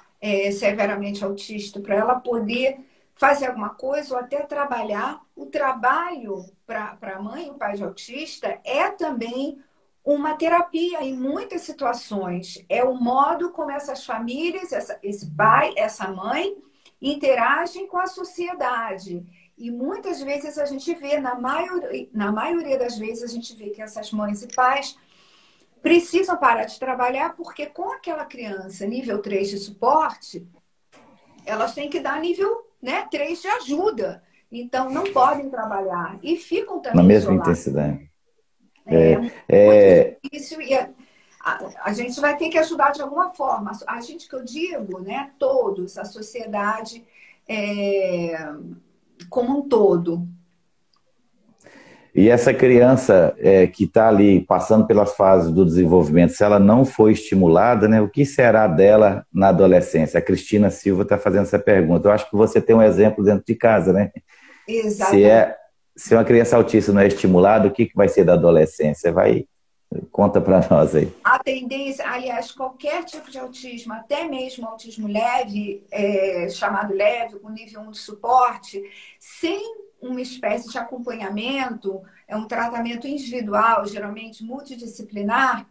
severamente autista, para ela poder fazer alguma coisa ou até trabalhar. O trabalho para a mãe e o pai de autista é também uma terapia em muitas situações. É o modo como essas famílias, esse pai, essa mãe, interagem com a sociedade. E muitas vezes a gente vê, na maioria das vezes, a gente vê que essas mães e pais precisam parar de trabalhar porque com aquela criança nível 3 de suporte, elas têm que dar nível, né, 3 de ajuda. Então, não podem trabalhar e ficam Na também mesma isoladas. intensidade. É muito difícil e a gente vai ter que ajudar de alguma forma. A gente que eu digo, né, todos, a sociedade como um todo. E essa criança que está ali passando pelas fases do desenvolvimento, se ela não for estimulada, né, o que será dela na adolescência? A Cristina Silva está fazendo essa pergunta. Eu acho que você tem um exemplo dentro de casa, né? Exatamente. Se uma criança autista não é estimulada, o que vai ser da adolescência? Conta para nós aí. A tendência, aliás, qualquer tipo de autismo, até mesmo autismo leve, chamado leve, com nível 1 de suporte, sem uma espécie de acompanhamento, é um tratamento individual, geralmente multidisciplinar,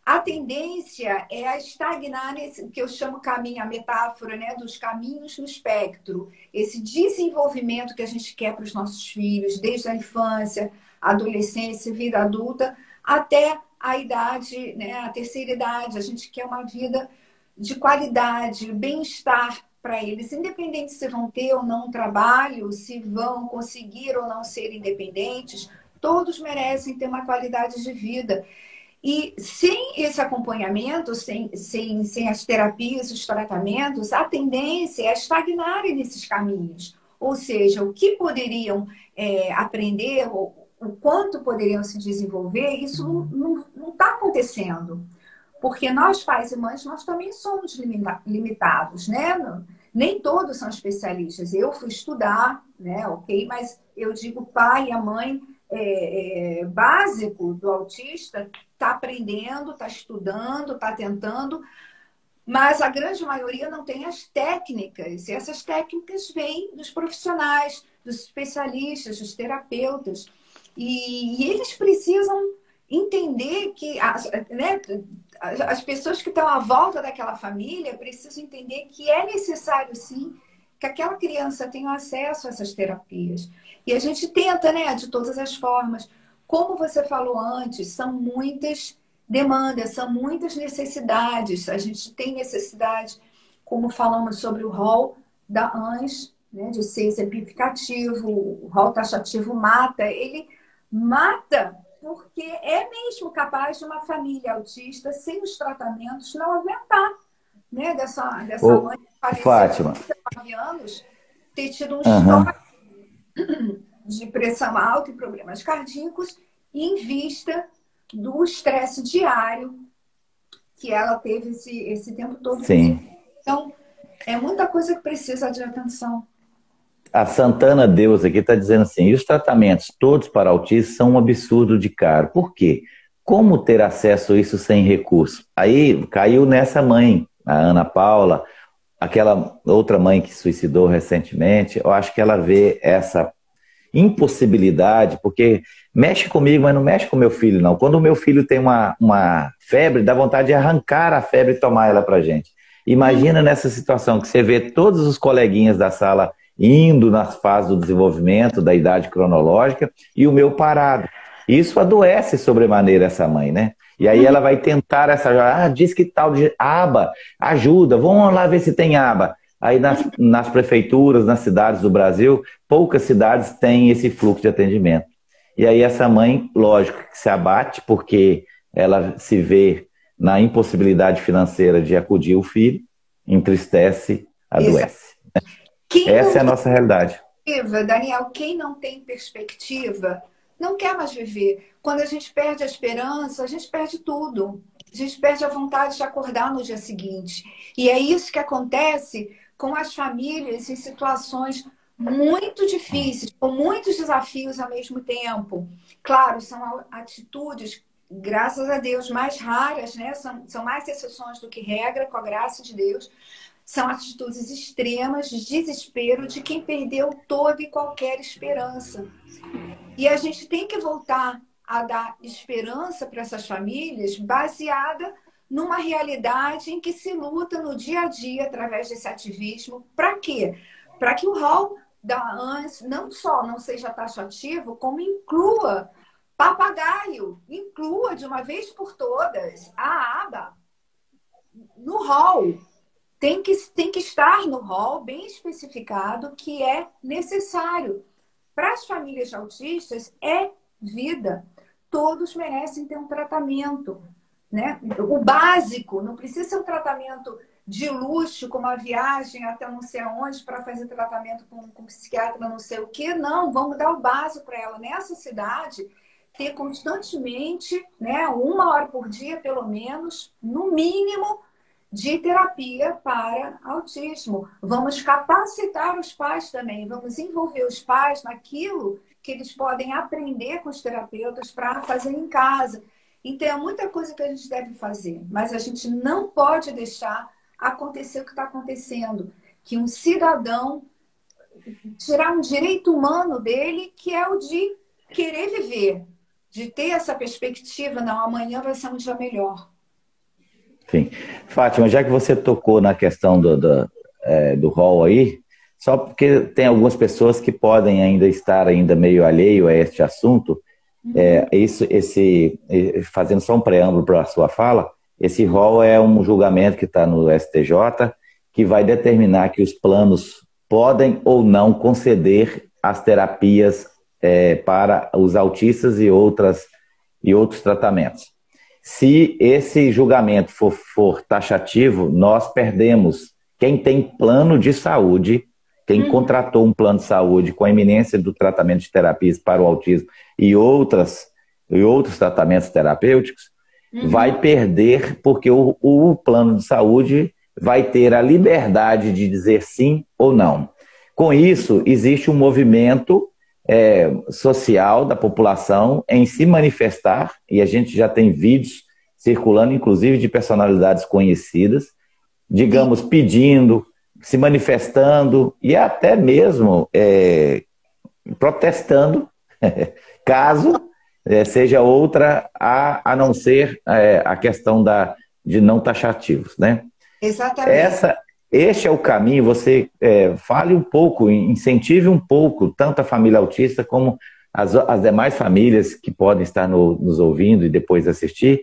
a tendência é a estagnar nesse que eu chamo caminho, a metáfora, né, dos caminhos no espectro. Esse desenvolvimento que a gente quer para os nossos filhos, desde a infância, adolescência, vida adulta, até a idade, né, a terceira idade. A gente quer uma vida de qualidade, bem-estar para eles, independente se vão ter ou não um trabalho, se vão conseguir ou não ser independentes, todos merecem ter uma qualidade de vida. E sem esse acompanhamento, sem as terapias, os tratamentos, a tendência é estagnarem nesses caminhos. Ou seja, o que poderiam aprender, o quanto poderiam se desenvolver, isso não está acontecendo. Porque nós, pais e mães, nós também somos limitados, né? Nem todos são especialistas. Eu fui estudar, né? Ok, mas eu digo pai e a mãe básico do autista está aprendendo, está estudando, está tentando, mas a grande maioria não tem as técnicas. E essas técnicas vêm dos profissionais, dos especialistas, dos terapeutas. E eles precisam entender que as pessoas que estão à volta daquela família precisam entender que é necessário, sim, que aquela criança tenha acesso a essas terapias. E a gente tenta, né, de todas as formas. Como você falou antes, são muitas demandas, são muitas necessidades. A gente tem necessidade, como falamos sobre o rol da ANS, né, de ser exemplificativo, o rol taxativo mata, ele mata porque é mesmo capaz de uma família autista, sem os tratamentos, não aguentar, né, dessa mãe que faleceu Fátima, com 19 anos, ter tido um aham, histórico de pressão alta e problemas cardíacos, em vista do estresse diário que ela teve esse tempo todo. sim. Então, é muita coisa que precisa de atenção. A Santana Deus aqui está dizendo assim, e os tratamentos todos para autistas são um absurdo de caro. Por quê? Como ter acesso a isso sem recurso? Aí caiu nessa mãe, a Ana Paula, aquela outra mãe que se suicidou recentemente. Eu acho que ela vê essa impossibilidade, porque mexe comigo, mas não mexe com meu filho, não. Quando o meu filho tem uma febre, dá vontade de arrancar a febre e tomar ela pra gente. Imagina nessa situação que você vê todos os coleguinhas da sala indo nas fases do desenvolvimento, da idade cronológica, e o meu parado. Isso adoece sobremaneira essa mãe, né? E aí ela vai tentar diz que tal de aba, ajuda, vamos lá ver se tem aba. Aí nas prefeituras, nas cidades do Brasil, poucas cidades têm esse fluxo de atendimento. E aí essa mãe, lógico, que se abate, porque ela se vê na impossibilidade financeira de acudir o filho, entristece, adoece. Essa é a nossa realidade. Daniel, quem não tem perspectiva não quer mais viver. Quando a gente perde a esperança, a gente perde tudo. A gente perde a vontade de acordar no dia seguinte. E é isso que acontece com as famílias em situações muito difíceis, com muitos desafios ao mesmo tempo. Claro, são atitudes, graças a Deus, mais raras, né? São mais exceções do que regra, com a graça de Deus. São atitudes extremas de desespero de quem perdeu toda e qualquer esperança. E a gente tem que voltar a dar esperança para essas famílias baseada numa realidade em que se luta no dia a dia através desse ativismo. Para quê? Para que o rol da ANS não só não seja taxativo, como inclua papagaio, inclua de uma vez por todas a aba no rol. Tem que estar no rol bem especificado que é necessário. Para as famílias autistas, é vida. Todos merecem ter um tratamento, né? O básico, não precisa ser um tratamento de luxo, como a viagem até não sei aonde para fazer tratamento com psiquiatra, não sei o quê. Não, vamos dar o básico para ela. Nessa cidade, ter constantemente, né, 1 hora por dia, pelo menos, no mínimo, de terapia para autismo. Vamos capacitar os pais também, vamos envolver os pais naquilo que eles podem aprender com os terapeutas para fazer em casa. Então, é muita coisa que a gente deve fazer, mas a gente não pode deixar acontecer o que está acontecendo, que um cidadão tirar um direito humano dele, que é o de querer viver, de ter essa perspectiva, não, amanhã vai ser um dia melhor. Sim. Fátima, já que você tocou na questão do rol aí, só porque tem algumas pessoas que podem ainda estar meio alheio a este assunto, fazendo só um preâmbulo para a sua fala, esse rol é um julgamento que está no STJ, que vai determinar que os planos podem ou não conceder as terapias para os autistas e outros tratamentos. Se esse julgamento for taxativo, nós perdemos. Quem tem plano de saúde, quem contratou um plano de saúde com a iminência do tratamento de terapias para o autismo e outros tratamentos terapêuticos, vai perder, porque o plano de saúde vai ter a liberdade de dizer sim ou não. Com isso, existe um movimento social da população em se manifestar, e a gente já tem vídeos circulando, inclusive de personalidades conhecidas, digamos, pedindo, se manifestando e até mesmo protestando, caso seja outra a não ser a questão de não taxativos, né? Exatamente. Este é o caminho. Você fale um pouco, incentive um pouco tanto a família autista como as demais famílias que podem estar nos ouvindo e depois assistir.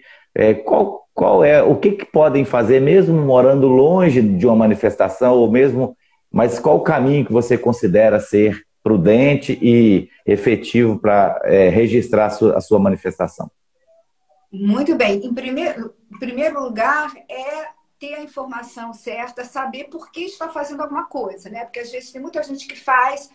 O que podem fazer mesmo morando longe de uma manifestação ou mesmo mas qual o caminho que você considera ser prudente e efetivo para registrar a sua manifestação? Muito bem. Em primeiro lugar, é ter a informação certa, saber por que está fazendo alguma coisa, né? Porque às vezes tem muita gente que faz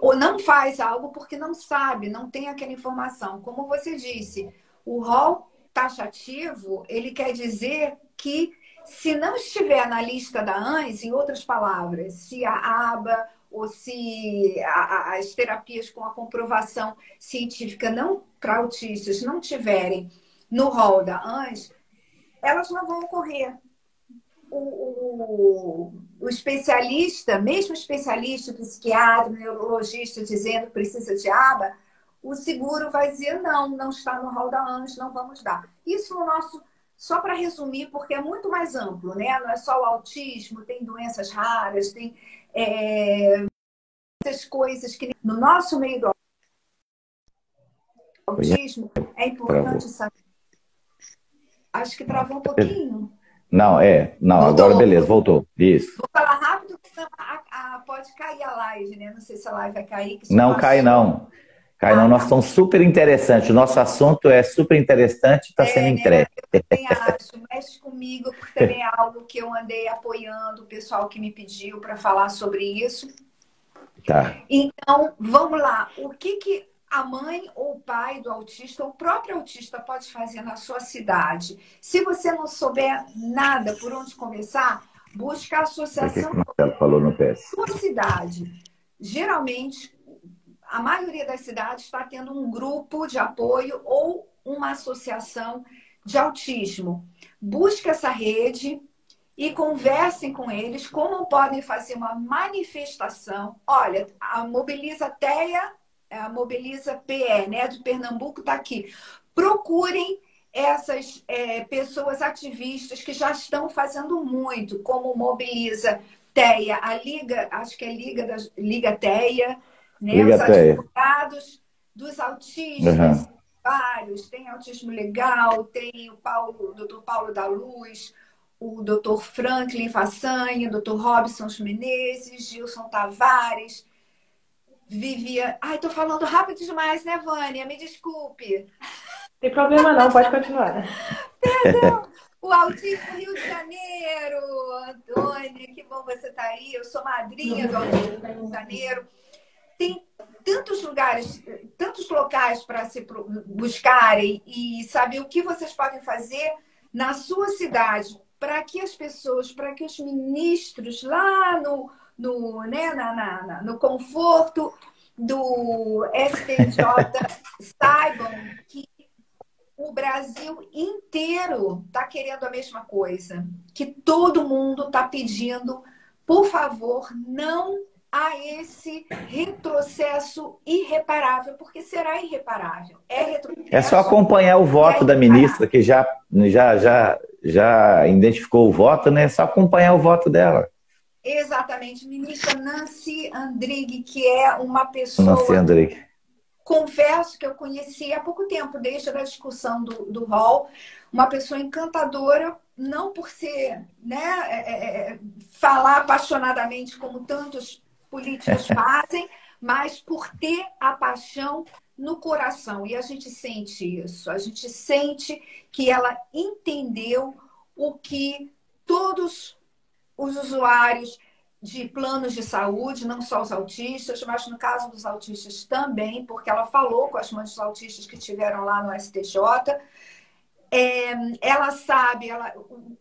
ou não faz algo porque não sabe, não tem aquela informação. Como você disse, o rol taxativo, ele quer dizer que se não estiver na lista da ANS, em outras palavras, se a aba ou se as terapias com a comprovação científica não para autistas não tiverem no rol da ANS, elas não vão ocorrer. O especialista, mesmo especialista, psiquiatra, neurologista, dizendo que precisa de aba, o seguro vai dizer não está no rol da ANS, não vamos dar. Isso no nosso, só para resumir, porque é muito mais amplo, né? Não é só o autismo, tem doenças raras, tem muitas coisas que no nosso meio do autismo é importante saber. Acho que travou um pouquinho. Não, agora beleza, voltou. Isso. Vou falar rápido, porque pode cair a live, né? Não sei se a live vai cair. Não cai não. Cai não, nós estamos super interessantes. O nosso assunto é super interessante e está sendo entregue. Eu também acho. Mexe comigo, porque também é algo que eu andei apoiando o pessoal que me pediu para falar sobre isso. Tá. Então, vamos lá. O que a mãe ou o pai do autista, ou o próprio autista, pode fazer na sua cidade? Se você não souber nada por onde começar, busque a associação da sua cidade. Geralmente, a maioria das cidades está tendo um grupo de apoio ou uma associação de autismo. Busque essa rede e conversem com eles como podem fazer uma manifestação. Olha, a Mobiliza TEA, a Mobiliza PE, né, de Pernambuco, está aqui. Procurem essas pessoas ativistas que já estão fazendo muito, como Mobiliza TEA, a Liga, acho que é Liga TEA, né, os advogados dos autistas, vários, tem Autismo Legal, tem o Dr. Paulo da Luz, o Dr. Franklin Façanha, o Dr. Robson Menezes, Gilson Tavares, Viviane... Ai, tô falando rápido demais, né, Vânia? Me desculpe. Não tem problema não, pode continuar. Perdão. O Autismo Rio de Janeiro, Antônia, que bom você tá aí. Eu sou madrinha do Autismo Rio de Janeiro. Tem tantos lugares, tantos locais para se buscarem e saber o que vocês podem fazer na sua cidade para que as pessoas, para que os ministros lá no conforto do STJ saibam que o Brasil inteiro está querendo a mesma coisa, que todo mundo está pedindo, por favor, não a esse retrocesso irreparável, porque será irreparável. É só acompanhar o voto da ministra, que já identificou o voto, né? É só acompanhar o voto dela. Exatamente. Ministra Nancy Andrighi, que é uma pessoa... Nancy Andrighi. Confesso que eu conheci há pouco tempo, desde a discussão do rol, uma pessoa encantadora, não por ser, né, falar apaixonadamente como tantos políticos fazem, mas por ter a paixão no coração. E a gente sente isso. A gente sente que ela entendeu o que todos os usuários de planos de saúde, não só os autistas, mas no caso dos autistas também, porque ela falou com as mães dos autistas que estiveram lá no STJ. Ela sabe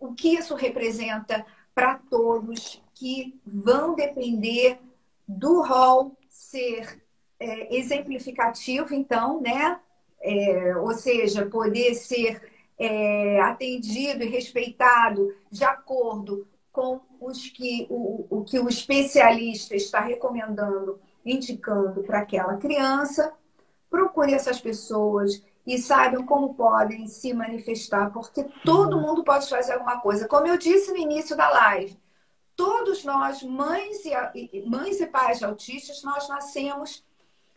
o que isso representa para todos que vão depender do rol ser exemplificativo, então, né? Ou seja, poder ser atendido e respeitado de acordo com o que o especialista está recomendando, indicando para aquela criança. Procure essas pessoas e saibam como podem se manifestar, porque todo mundo pode fazer alguma coisa. Como eu disse no início da live, todos nós, mães e pais de autistas, nós nascemos,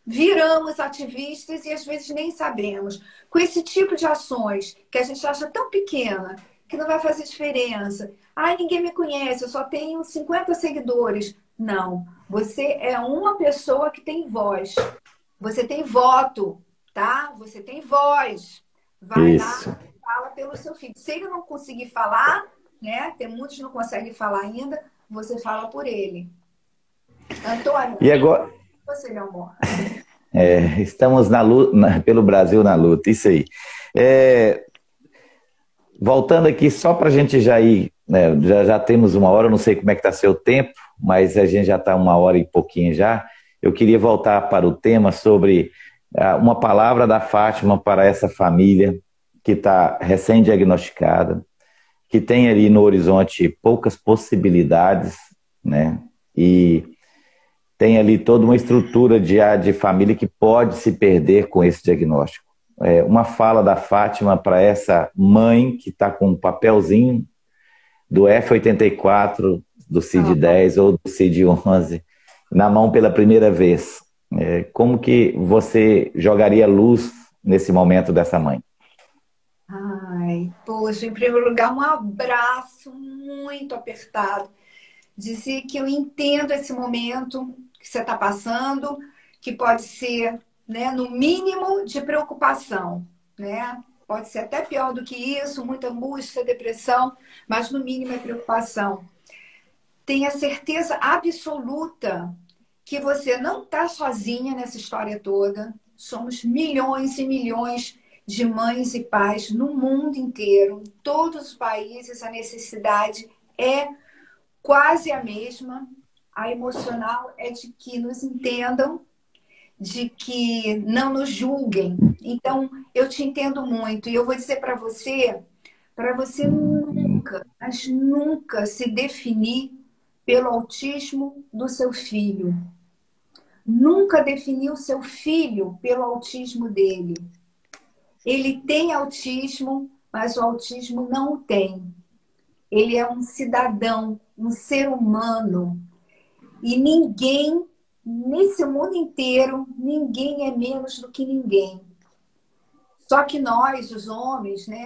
viramos ativistas e às vezes nem sabemos. Com esse tipo de ações que a gente acha tão pequena, que não vai fazer diferença. Ai, ninguém me conhece, eu só tenho 50 seguidores. Não. Você é uma pessoa que tem voz. Você tem voto, tá? Você tem voz. Vai lá, Isso. fala pelo seu filho. Se ele não conseguir falar, né? Tem muitos que não conseguem falar ainda, você fala por ele. Antônio, E agora, você, meu amor. estamos na luta, pelo Brasil na luta, isso aí. É, voltando aqui, só para a gente já ir, né, já temos uma hora, eu não sei como é que está seu tempo, mas a gente já está uma hora e pouquinho já. Eu queria voltar para o tema sobre uma palavra da Fátima para essa família que está recém-diagnosticada, que tem ali no horizonte poucas possibilidades, né? E tem ali toda uma estrutura de família que pode se perder com esse diagnóstico. Uma fala da Fátima para essa mãe que está com um papelzinho do F84, do CID-10 ou do CID-11 na mão pela primeira vez. Como que você jogaria luz nesse momento dessa mãe? Ai, poxa, em primeiro lugar, um abraço muito apertado. Dizer que eu entendo esse momento que você está passando, que pode ser, né, no mínimo de preocupação, né? Pode ser até pior do que isso, muita angústia, depressão, mas no mínimo é preocupação. Tenha certeza absoluta que você não está sozinha nessa história toda. Somos milhões e milhões de mães e pais no mundo inteiro, em todos os países, a necessidade é quase a mesma. A emocional é de que nos entendam, de que não nos julguem. Então, eu te entendo muito. E eu vou dizer para você nunca, mas nunca se definir pelo autismo do seu filho. Nunca definir o seu filho pelo autismo dele. Ele tem autismo, mas o autismo não o tem. Ele é um cidadão, um ser humano. E ninguém, nesse mundo inteiro, ninguém é menos do que ninguém. Só que nós, os homens, né,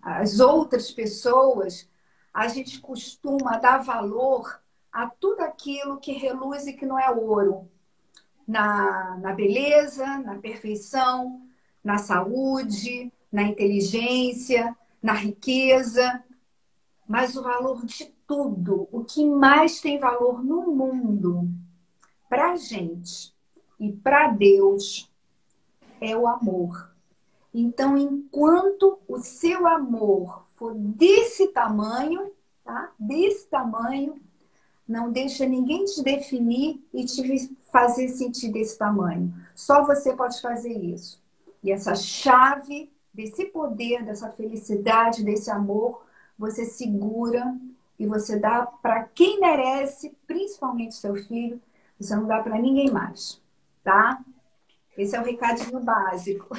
as outras pessoas, a gente costuma dar valor a tudo aquilo que reluz e que não é ouro. Na beleza, na perfeição, na saúde, na inteligência, na riqueza. Mas o valor de tudo, o que mais tem valor no mundo, para a gente e para Deus, é o amor. Então, enquanto o seu amor for desse tamanho, tá? Desse tamanho, não deixa ninguém te definir e te fazer sentir desse tamanho. Só você pode fazer isso. E essa chave desse poder, dessa felicidade, desse amor, você segura e você dá para quem merece, principalmente seu filho, você não dá para ninguém mais, tá? Esse é o recadinho básico.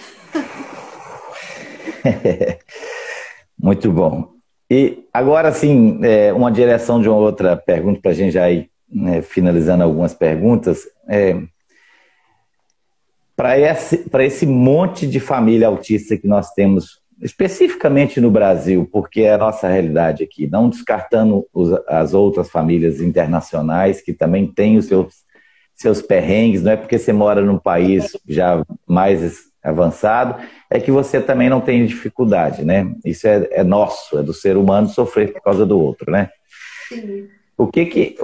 Muito bom. E agora, sim, uma direção de uma outra pergunta para a gente já ir, né, finalizando algumas perguntas. Para esse monte de família autista que nós temos, especificamente no Brasil, porque é a nossa realidade aqui, não descartando as outras famílias internacionais que também têm os seus perrengues, não é porque você mora num país já mais avançado, é que você também não tem dificuldade, né? Isso é nosso, é do ser humano sofrer por causa do outro, né? Sim. O que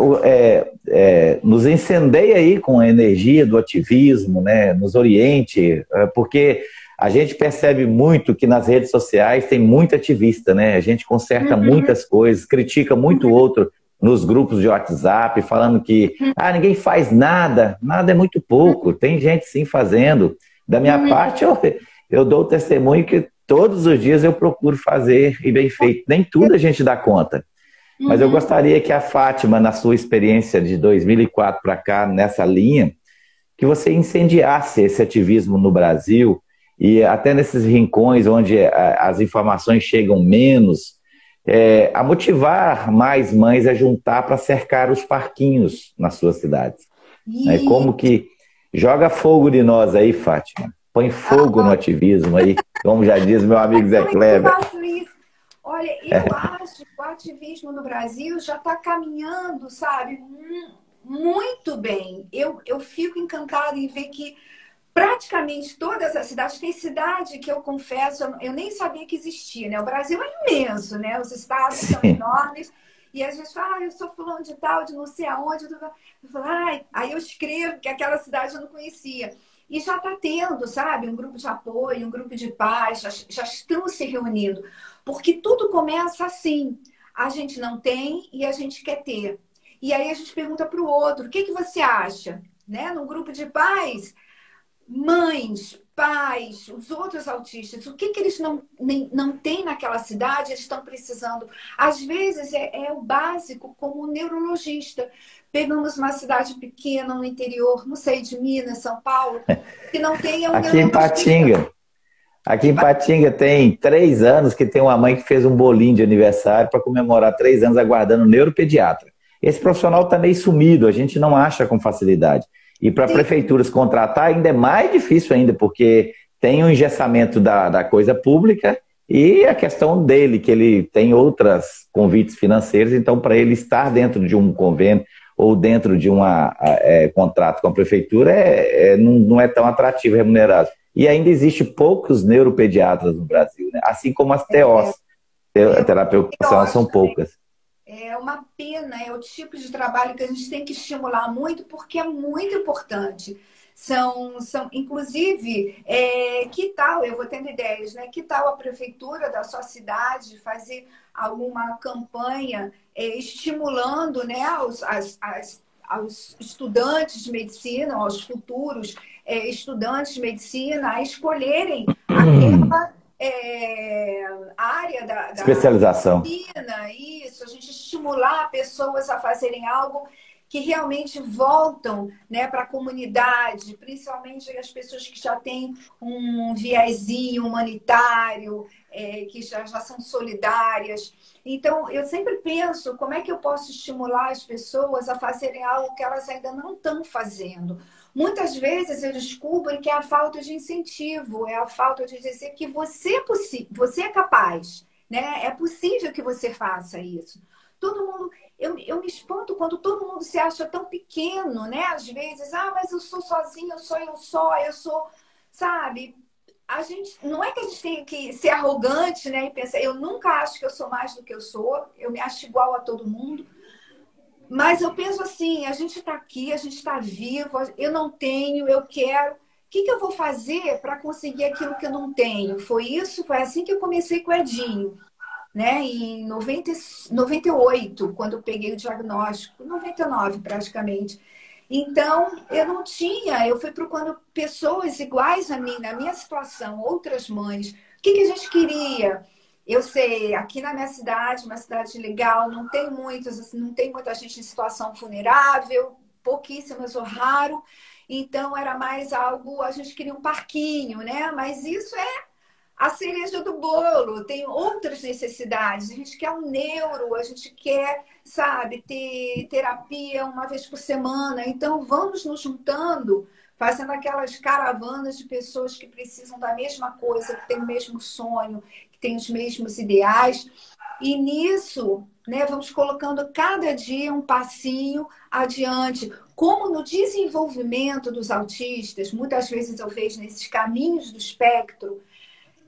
nos incendeia aí com a energia do ativismo, né? Nos oriente, porque a gente percebe muito que nas redes sociais tem muito ativista, né? A gente conserta muitas coisas, critica muito o outro nos grupos de WhatsApp, falando que ninguém faz nada, nada é muito pouco, tem gente sim fazendo. Da minha parte, eu dou o testemunho que todos os dias eu procuro fazer e bem feito. Nem tudo a gente dá conta. Mas eu gostaria que a Fátima, na sua experiência de 2004 para cá, nessa linha, que você incendiasse esse ativismo no Brasil e até nesses rincões onde as informações chegam menos, a motivar mais mães a juntar para cercar os parquinhos nas suas cidades. Como que joga fogo de nós aí, Fátima. Põe fogo no ativismo aí, como já diz meu amigo Zé Kleber. Olha, eu acho que o ativismo no Brasil já está caminhando, sabe, muito bem. Eu fico encantada em ver que praticamente todas as cidades, tem cidade que eu confesso, eu nem sabia que existia, né? O Brasil é imenso, né? Os estados são Sim. enormes. E às vezes fala, eu sou fulano de tal, de não sei aonde. Eu falo, ai, aí eu escrevo que aquela cidade eu não conhecia. E já está tendo, sabe, um grupo de apoio, um grupo de paz, já estão se reunindo. Porque tudo começa assim. A gente não tem e a gente quer ter. E aí a gente pergunta para o outro, o que que você acha? Né? Num grupo de paz, mães, pais, os outros autistas, o que que eles não têm naquela cidade, eles estão precisando. Às vezes é o básico, como um neurologista. Pegamos uma cidade pequena no interior, não sei, de Minas, São Paulo, que não tenha um Aqui em neurologista. Patinga. Aqui em Patinga tem 3 anos que tem uma mãe que fez um bolinho de aniversário para comemorar 3 anos aguardando um neuropediatra. Esse profissional está meio sumido, a gente não acha com facilidade. E para Sim, prefeituras contratar ainda é mais difícil ainda, porque tem o engessamento da coisa pública e a questão dele, que ele tem outros convites financeiros, então para ele estar dentro de um convênio ou dentro de um contrato com a prefeitura não é tão atrativo, remunerado. E ainda existe poucos neuropediatras no Brasil, né? Assim como as TOs, é terapia ocupacional, são poucas. É uma pena, é o tipo de trabalho que a gente tem que estimular muito, porque é muito importante. Inclusive, que tal, eu vou tendo ideias, né? Que tal a prefeitura da sua cidade fazer alguma campanha estimulando, né, aos estudantes de medicina, aos futuros estudantes de medicina a escolherem aquela área da Especialização. isso, a gente estimular pessoas a fazerem algo que realmente voltam, né, para a comunidade, principalmente as pessoas que já têm um viezinho humanitário, que já são solidárias. Então, eu sempre penso como é que eu posso estimular as pessoas a fazerem algo que elas ainda não estão fazendo. Muitas vezes eu descubro que é a falta de incentivo, é a falta de dizer que você é capaz, né? É possível que você faça isso. Todo mundo, eu me espanto quando todo mundo se acha tão pequeno, né? Às vezes, mas eu sou sozinho, eu sou, sabe? A gente, não é que a gente tem que ser arrogante, né? E pensar, eu nunca acho que eu sou mais do que eu sou, eu me acho igual a todo mundo. Mas eu penso assim, a gente está aqui, a gente está vivo, eu não tenho, eu quero. O que que eu vou fazer para conseguir aquilo que eu não tenho? Foi assim que eu comecei com o Edinho, né? Em 98, quando eu peguei o diagnóstico, 99 praticamente. Então, eu não tinha, eu fui procurando pessoas iguais a mim, na minha situação, outras mães. O que que a gente queria? Eu sei, aqui na minha cidade, uma cidade legal, não tem muitos, assim, não tem muita gente em situação vulnerável, pouquíssimas ou raro. Então, era mais algo, a gente queria um parquinho, né? Mas isso é a cereja do bolo, tem outras necessidades. A gente quer um neuro, a gente quer, sabe, ter terapia uma vez por semana. Então, vamos nos juntando, fazendo aquelas caravanas de pessoas que precisam da mesma coisa, que têm o mesmo sonho, que têm os mesmos ideais. E nisso, né, vamos colocando cada dia um passinho adiante. Como no desenvolvimento dos autistas, muitas vezes eu vejo nesses caminhos do espectro,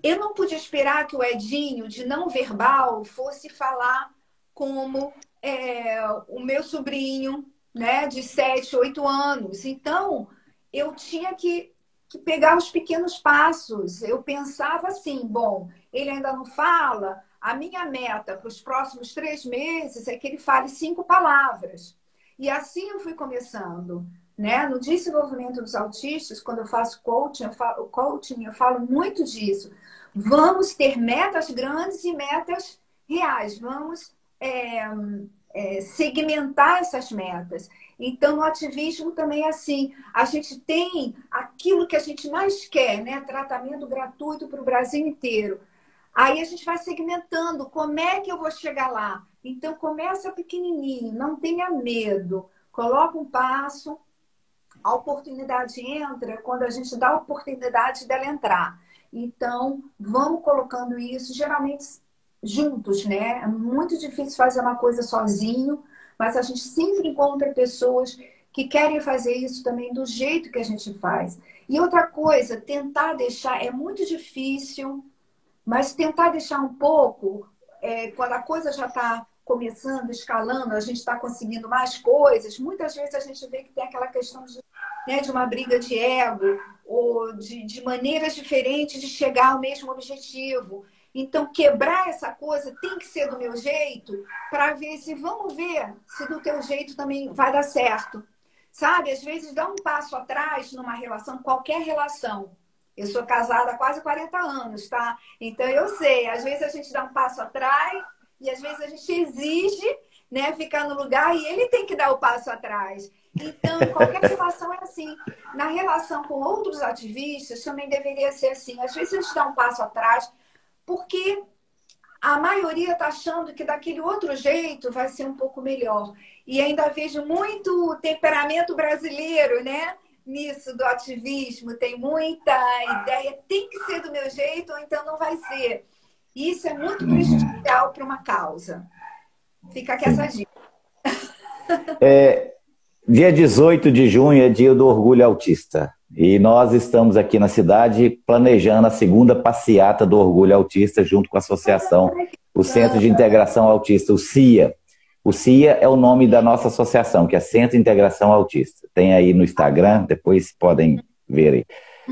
eu não podia esperar que o Edinho, de não verbal, fosse falar como o meu sobrinho, né, de 7, 8 anos. Então, eu tinha que pegar os pequenos passos. Eu pensava assim, bom, ele ainda não fala, a minha meta para os próximos 3 meses é que ele fale 5 palavras. E assim eu fui começando. Né? No desenvolvimento dos autistas, quando eu faço coaching, eu falo muito disso. Vamos ter metas grandes e metas reais. Vamos segmentar essas metas. Então, no ativismo também é assim. A gente tem aquilo que a gente mais quer, né? Tratamento gratuito para o Brasil inteiro. Aí a gente vai segmentando. Como é que eu vou chegar lá? Então, começa pequenininho, não tenha medo. Coloca um passo, a oportunidade entra quando a gente dá a oportunidade dela entrar. Então, vamos colocando isso, geralmente juntos, né? É muito difícil fazer uma coisa sozinho, mas a gente sempre encontra pessoas que querem fazer isso também do jeito que a gente faz. E outra coisa, tentar deixar, é muito difícil, mas tentar deixar um pouco, quando a coisa já está começando, escalando, a gente está conseguindo mais coisas, muitas vezes a gente vê que tem aquela questão de, né, de uma briga de ego, ou de maneiras diferentes de chegar ao mesmo objetivo. Então, quebrar essa coisa tem que ser do meu jeito, para ver se, vamos ver se do teu jeito também vai dar certo. Sabe, às vezes dá um passo atrás numa relação, qualquer relação. Eu sou casada há quase 40 anos, tá? Então eu sei, às vezes a gente dá um passo atrás e às vezes a gente exige, né, ficar no lugar e ele tem que dar o passo atrás. Então, qualquer relação é assim. Na relação com outros ativistas também deveria ser assim. Às vezes a gente dá um passo atrás porque a maioria está achando que daquele outro jeito vai ser um pouco melhor. E ainda vejo muito temperamento brasileiro, né? Nisso do ativismo. Tem muita ideia, tem que ser do meu jeito ou então não vai ser. Isso é muito prejudicial para uma causa. Fica aqui essa dica. Dia 18 de junho é dia do Orgulho Autista. E nós estamos aqui na cidade planejando a segunda passeata do Orgulho Autista junto com a associação, o Centro de Integração Autista, o CIA. O CIA é o nome da nossa associação, que é Centro de Integração Autista. Tem aí no Instagram, depois podem ver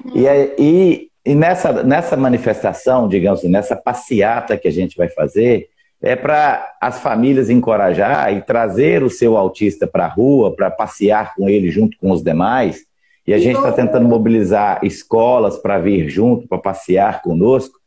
aí. E nessa manifestação, digamos assim, nessa passeata que a gente vai fazer, é para as famílias encorajar e trazer o seu autista para a rua, para passear com ele junto com os demais. E a gente está tentando mobilizar escolas para vir junto, para passear conosco,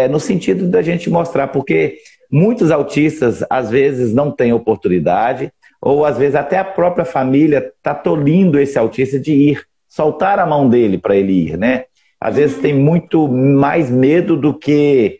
no sentido da gente mostrar, porque muitos autistas, às vezes, não têm oportunidade, ou às vezes até a própria família está tolindo esse autista de ir, soltar a mão dele para ele ir, né? Às vezes tem muito mais medo do que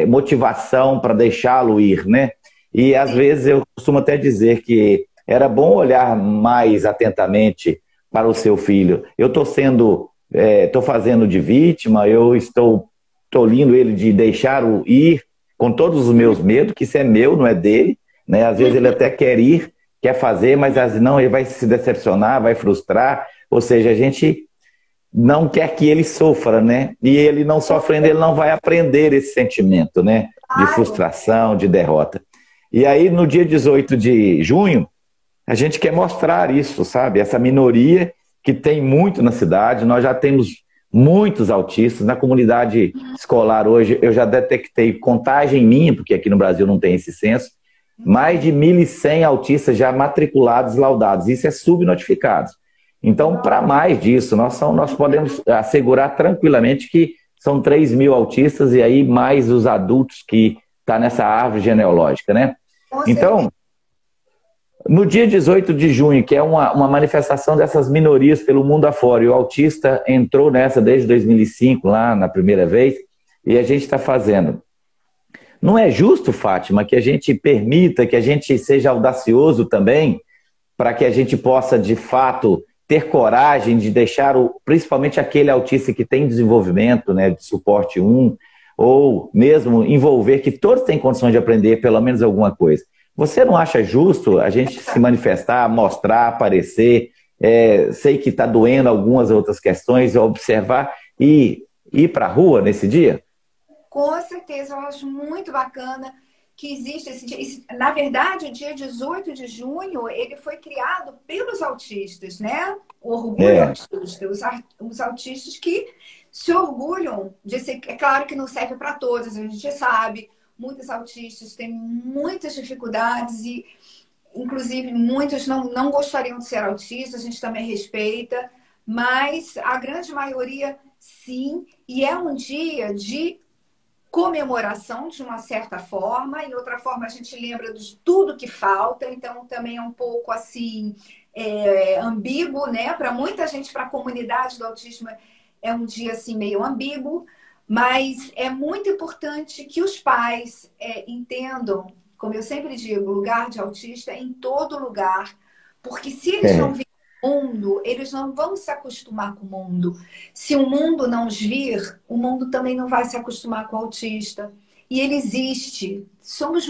motivação para deixá-lo ir, né? E às vezes eu costumo até dizer que era bom olhar mais atentamente para o seu filho. Eu estou fazendo de vítima, eu estou tolindo ele de deixá-lo ir com todos os meus medos, que isso é meu, não é dele, né? Às vezes ele até quer ir, quer fazer, mas não, ele vai se decepcionar, vai frustrar, ou seja, a gente não quer que ele sofra, né? E ele não sofrendo, ele não vai aprender esse sentimento, né? De frustração, de derrota. E aí, no dia 18 de junho, a gente quer mostrar isso, sabe? Essa minoria que tem muito na cidade. Nós já temos muitos autistas. Na comunidade escolar hoje, eu já detectei contagem minha, porque aqui no Brasil não tem esse censo, mais de 1.100 autistas já matriculados, laudados. Isso é subnotificados. Então, para mais disso, nós podemos assegurar tranquilamente que são 3.000 autistas e aí mais os adultos que estão nessa árvore genealógica, né? Então, no dia 18 de junho, que é uma manifestação dessas minorias pelo mundo afora, e o autista entrou nessa desde 2005, lá na primeira vez, e a gente está fazendo. Não é justo, Fátima, que a gente permita, que a gente seja audacioso também, para que a gente possa, de fato, ter coragem de deixar, principalmente aquele autista que tem desenvolvimento, né, de suporte 1, ou mesmo envolver que todos têm condições de aprender pelo menos alguma coisa. Você não acha justo a gente se manifestar, mostrar, aparecer, sei que está doendo algumas outras questões, observar e ir para a rua nesse dia? Com certeza, eu acho muito bacana que existe esse dia. Na verdade, o dia 18 de junho, ele foi criado pelos autistas, né? O Orgulho Autista. Os autistas que se orgulham de ser... É claro que não serve para todos, a gente sabe. Muitos autistas têm muitas dificuldades e, inclusive, muitos não gostariam de ser autistas, a gente também respeita. Mas a grande maioria, sim. E é um dia de comemoração de uma certa forma, e outra forma a gente lembra de tudo que falta, então também é um pouco assim ambíguo, né? Para muita gente, para a comunidade do autismo é um dia assim meio ambíguo, mas é muito importante que os pais entendam, como eu sempre digo, lugar de autista é em todo lugar, porque se eles não virem mundo, eles não vão se acostumar com o mundo. Se o mundo não os vir, o mundo também não vai se acostumar com o autista. e ele existe. Somos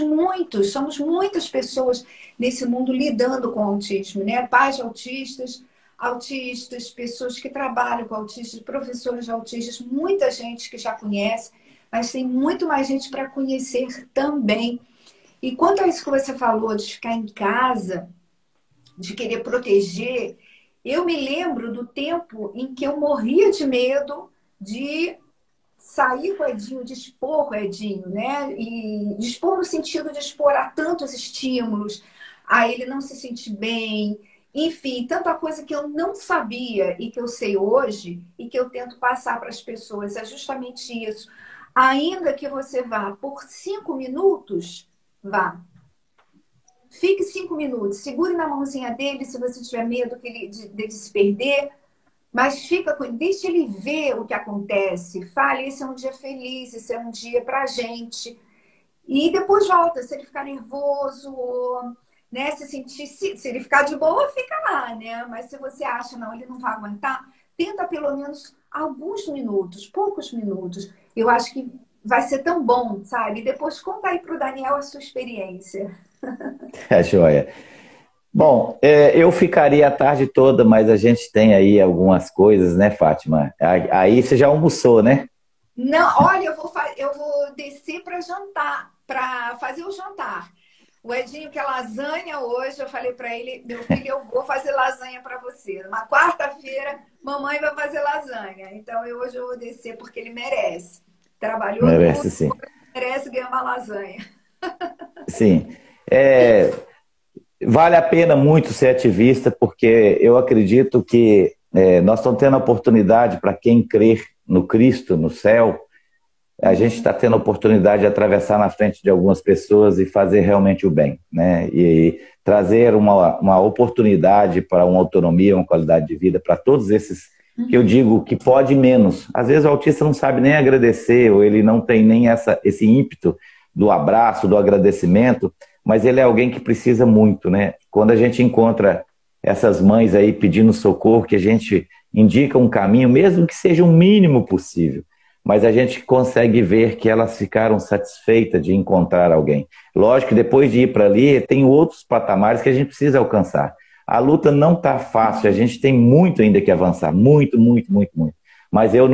muitas pessoas nesse mundo lidando com autismo, né? Pais de autistas, autistas, pessoas que trabalham com autistas, professores de autistas, muita gente que já conhece, mas tem muito mais gente para conhecer também. E quanto a isso que você falou de ficar em casa, de querer proteger, eu me lembro do tempo em que eu morria de medo de sair com o Edinho, de expor o Edinho, né? E de expor no sentido de expor a tantos estímulos, a ele não se sentir bem, enfim, tanta coisa que eu não sabia e que eu sei hoje e que eu tento passar para as pessoas. É justamente isso. Ainda que você vá por 5 minutos, vá. Fique 5 minutos, segure na mãozinha dele se você tiver medo dele se perder, mas fica com ele, deixa ele ver o que acontece. Fale, esse é um dia feliz, esse é um dia pra gente. E depois volta, se ele ficar nervoso, né, se sentir, se ele ficar de boa, fica lá, né? Mas se você acha, não, ele não vai aguentar, tenta pelo menos alguns minutos, poucos minutos. Eu acho que vai ser tão bom, sabe? Depois conta aí pro Daniel a sua experiência. É joia. Bom, eu ficaria a tarde toda, mas a gente tem aí algumas coisas, né, Fátima? Aí você já almoçou, né? Não, olha, eu vou descer para jantar, para fazer o jantar. O Edinho quer lasanha hoje, eu falei para ele, meu filho, eu vou fazer lasanha para você. Na quarta-feira, mamãe vai fazer lasanha. Então, hoje eu vou descer porque ele merece. Trabalhou Merece, duro, sim. merece ganhar uma lasanha. Sim. Vale a pena muito ser ativista, porque eu acredito que nós estamos tendo a oportunidade, para quem crer no Cristo, no céu, a gente está tendo a oportunidade de atravessar na frente de algumas pessoas e fazer realmente o bem, né? E trazer uma oportunidade para uma autonomia, uma qualidade de vida para todos esses que eu digo que pode menos. Às vezes o autista não sabe nem agradecer, ou ele não tem nem esse ímpeto do abraço, do agradecimento, mas ele é alguém que precisa muito, né? Quando a gente encontra essas mães aí pedindo socorro, que a gente indica um caminho, mesmo que seja o mínimo possível, mas a gente consegue ver que elas ficaram satisfeitas de encontrar alguém. Lógico que depois de ir para ali, tem outros patamares que a gente precisa alcançar. A luta não está fácil, a gente tem muito ainda que avançar, muito, muito, muito, muito. Mas eu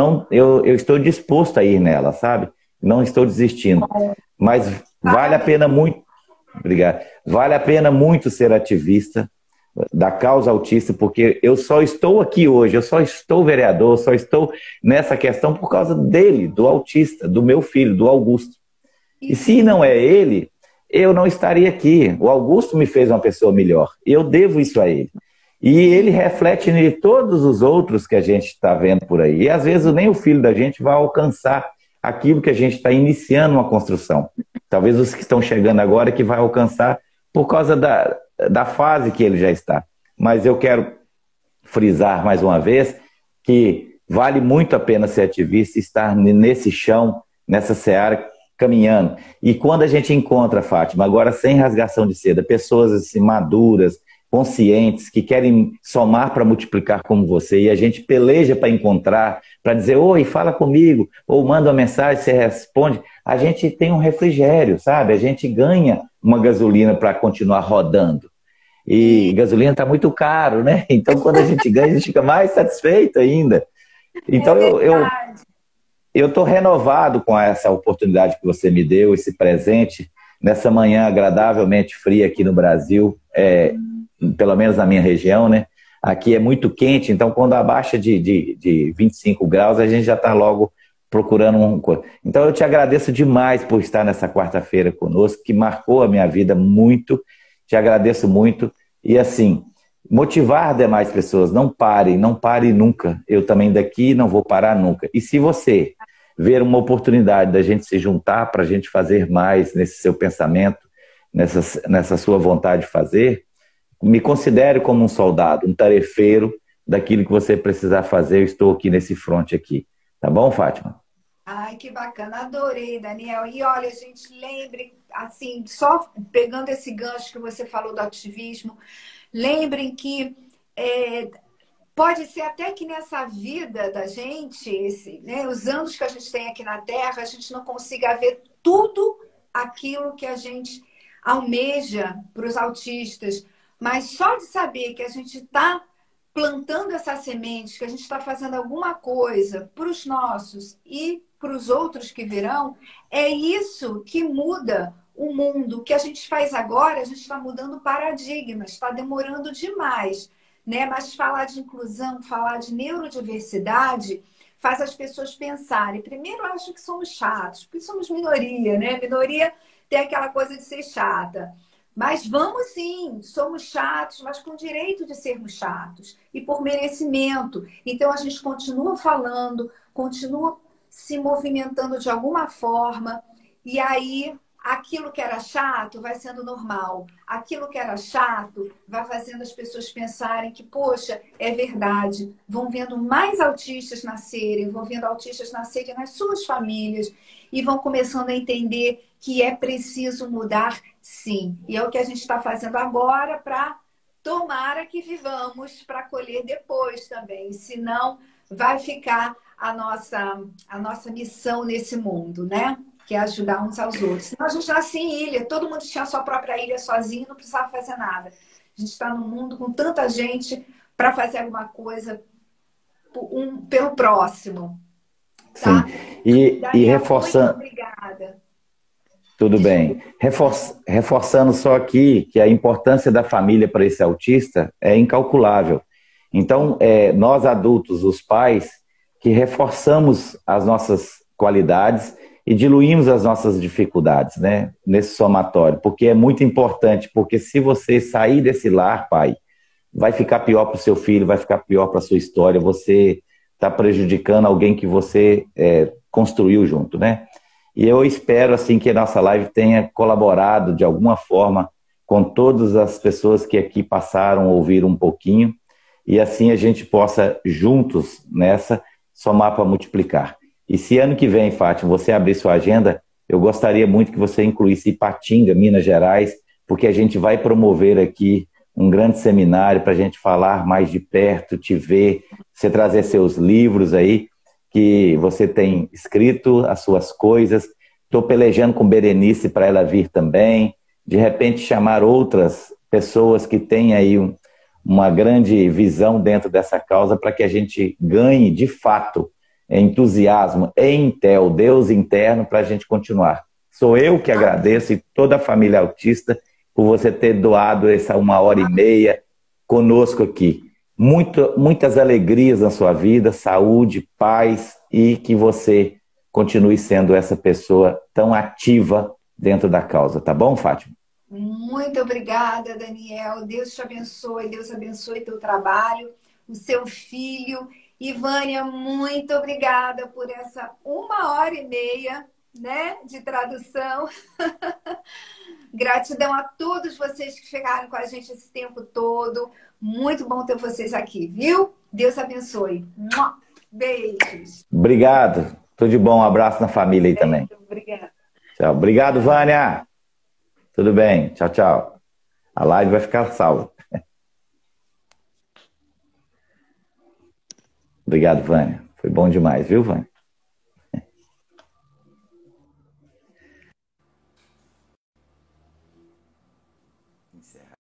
estou disposto a ir nela, sabe? Não estou desistindo. Mas vale a pena muito. Obrigado. Vale a pena muito ser ativista da causa autista, porque eu só estou aqui hoje, eu só estou vereador, só estou nessa questão por causa dele, do autista, do meu filho, do Augusto. E se não é ele, eu não estaria aqui. O Augusto me fez uma pessoa melhor. Eu devo isso a ele. E ele reflete em todos os outros que a gente está vendo por aí. E às vezes nem o filho da gente vai alcançar aquilo que a gente está iniciando uma construção. Talvez os que estão chegando agora que vai alcançar por causa da fase que ele já está. Mas eu quero frisar mais uma vez que vale muito a pena ser ativista e estar nesse chão, nessa seara, caminhando. E quando a gente encontra, Fátima, agora sem rasgação de seda, pessoas assim, maduras, conscientes, que querem somar para multiplicar como você, e a gente peleja para encontrar, para dizer, oi, fala comigo, ou manda uma mensagem, você responde, a gente tem um refrigério, sabe? A gente ganha uma gasolina para continuar rodando. E gasolina está muito caro, né? Então, quando a gente ganha, a gente fica mais satisfeito ainda. Então, eu estou renovado com essa oportunidade que você me deu, esse presente, nessa manhã agradavelmente fria aqui no Brasil, pelo menos na minha região, né? Aqui é muito quente, então quando abaixa de 25 graus, a gente já está logo procurando um... Então eu te agradeço demais por estar nessa quarta-feira conosco, que marcou a minha vida muito, te agradeço muito. E assim, motivar demais pessoas, não pare nunca. Eu também daqui não vou parar nunca. E se você ver uma oportunidade da gente se juntar para a gente fazer mais nesse seu pensamento, nessa sua vontade de fazer, me considere como um soldado, um tarefeiro daquilo que você precisar fazer. Eu estou aqui nesse fronte aqui. Tá bom, Fátima? Ai, que bacana. Adorei, Daniel. E olha, gente, lembre, assim, só pegando esse gancho que você falou do ativismo, lembrem que Pode ser até que nessa vida da gente, né, os anos que a gente tem aqui na Terra, a gente não consiga ver tudo aquilo que a gente almeja para os autistas. Mas só de saber que a gente está plantando essas sementes, que a gente está fazendo alguma coisa para os nossos e para os outros que virão, é isso que muda o mundo. O que a gente faz agora, a gente está mudando paradigmas, está demorando demais, né? Mas falar de inclusão, falar de neurodiversidade, faz as pessoas pensarem. Primeiro, eu acho que somos chatos, porque somos minoria, né? Minoria tem aquela coisa de ser chata. Mas vamos sim, somos chatos, mas com direito de sermos chatos e por merecimento. Então a gente continua falando, continua se movimentando de alguma forma, e aí aquilo que era chato vai sendo normal. Aquilo que era chato vai fazendo as pessoas pensarem que, poxa, é verdade. Vão vendo mais autistas nascerem, vão vendo autistas nascerem nas suas famílias e vão começando a entender que é preciso mudar, sim. E é o que a gente está fazendo agora para tomara que vivamos para colher depois também. Senão vai ficar a nossa missão nesse mundo, né? Que é ajudar uns aos outros. Senão a gente nasce em ilha, todo mundo tinha a sua própria ilha sozinho, não precisava fazer nada. A gente está no mundo com tanta gente para fazer alguma coisa pelo próximo. Tá? Sim. E Daniel, reforçando. muito obrigada. Tudo bem. Reforçando só aqui que a importância da família para esse autista é incalculável. Então, nós adultos, os pais, que reforçamos as nossas qualidades e diluímos as nossas dificuldades, né, nesse somatório, porque é muito importante, porque se você sair desse lar, pai, vai ficar pior para o seu filho, vai ficar pior para a sua história, você está prejudicando alguém que você construiu junto, né? E eu espero, assim, que a nossa live tenha colaborado de alguma forma com todas as pessoas que aqui passaram, ouviram um pouquinho, e assim a gente possa, juntos, nessa, somar para multiplicar. E se ano que vem, Fátima, você abrir sua agenda, eu gostaria muito que você incluísse Ipatinga, Minas Gerais, porque a gente vai promover aqui um grande seminário para a gente falar mais de perto, te ver, você trazer seus livros aí, que você tem escrito, as suas coisas. Estou pelejando com Berenice para ela vir também. De repente chamar outras pessoas que têm aí uma grande visão dentro dessa causa para que a gente ganhe, de fato, entusiasmo e intel, Deus interno, para a gente continuar. Sou eu que agradeço e toda a família autista por você ter doado essa 1h30 conosco aqui. Muitas alegrias na sua vida, saúde, paz e que você continue sendo essa pessoa tão ativa dentro da causa. Tá bom, Fátima? Muito obrigada, Daniel. Deus te abençoe, Deus abençoe teu trabalho, o seu filho. E Vânia, muito obrigada por essa 1h30, né, de tradução. Gratidão a todos vocês que chegaram com a gente esse tempo todo. Muito bom ter vocês aqui, viu? Deus abençoe. Beijos. Obrigado. Tudo de bom. Um abraço na família aí também. Obrigada. Tchau. Obrigado, Vânia. Tudo bem. Tchau, tchau. A live vai ficar salva. Obrigado, Vânia. Foi bom demais, viu, Vânia?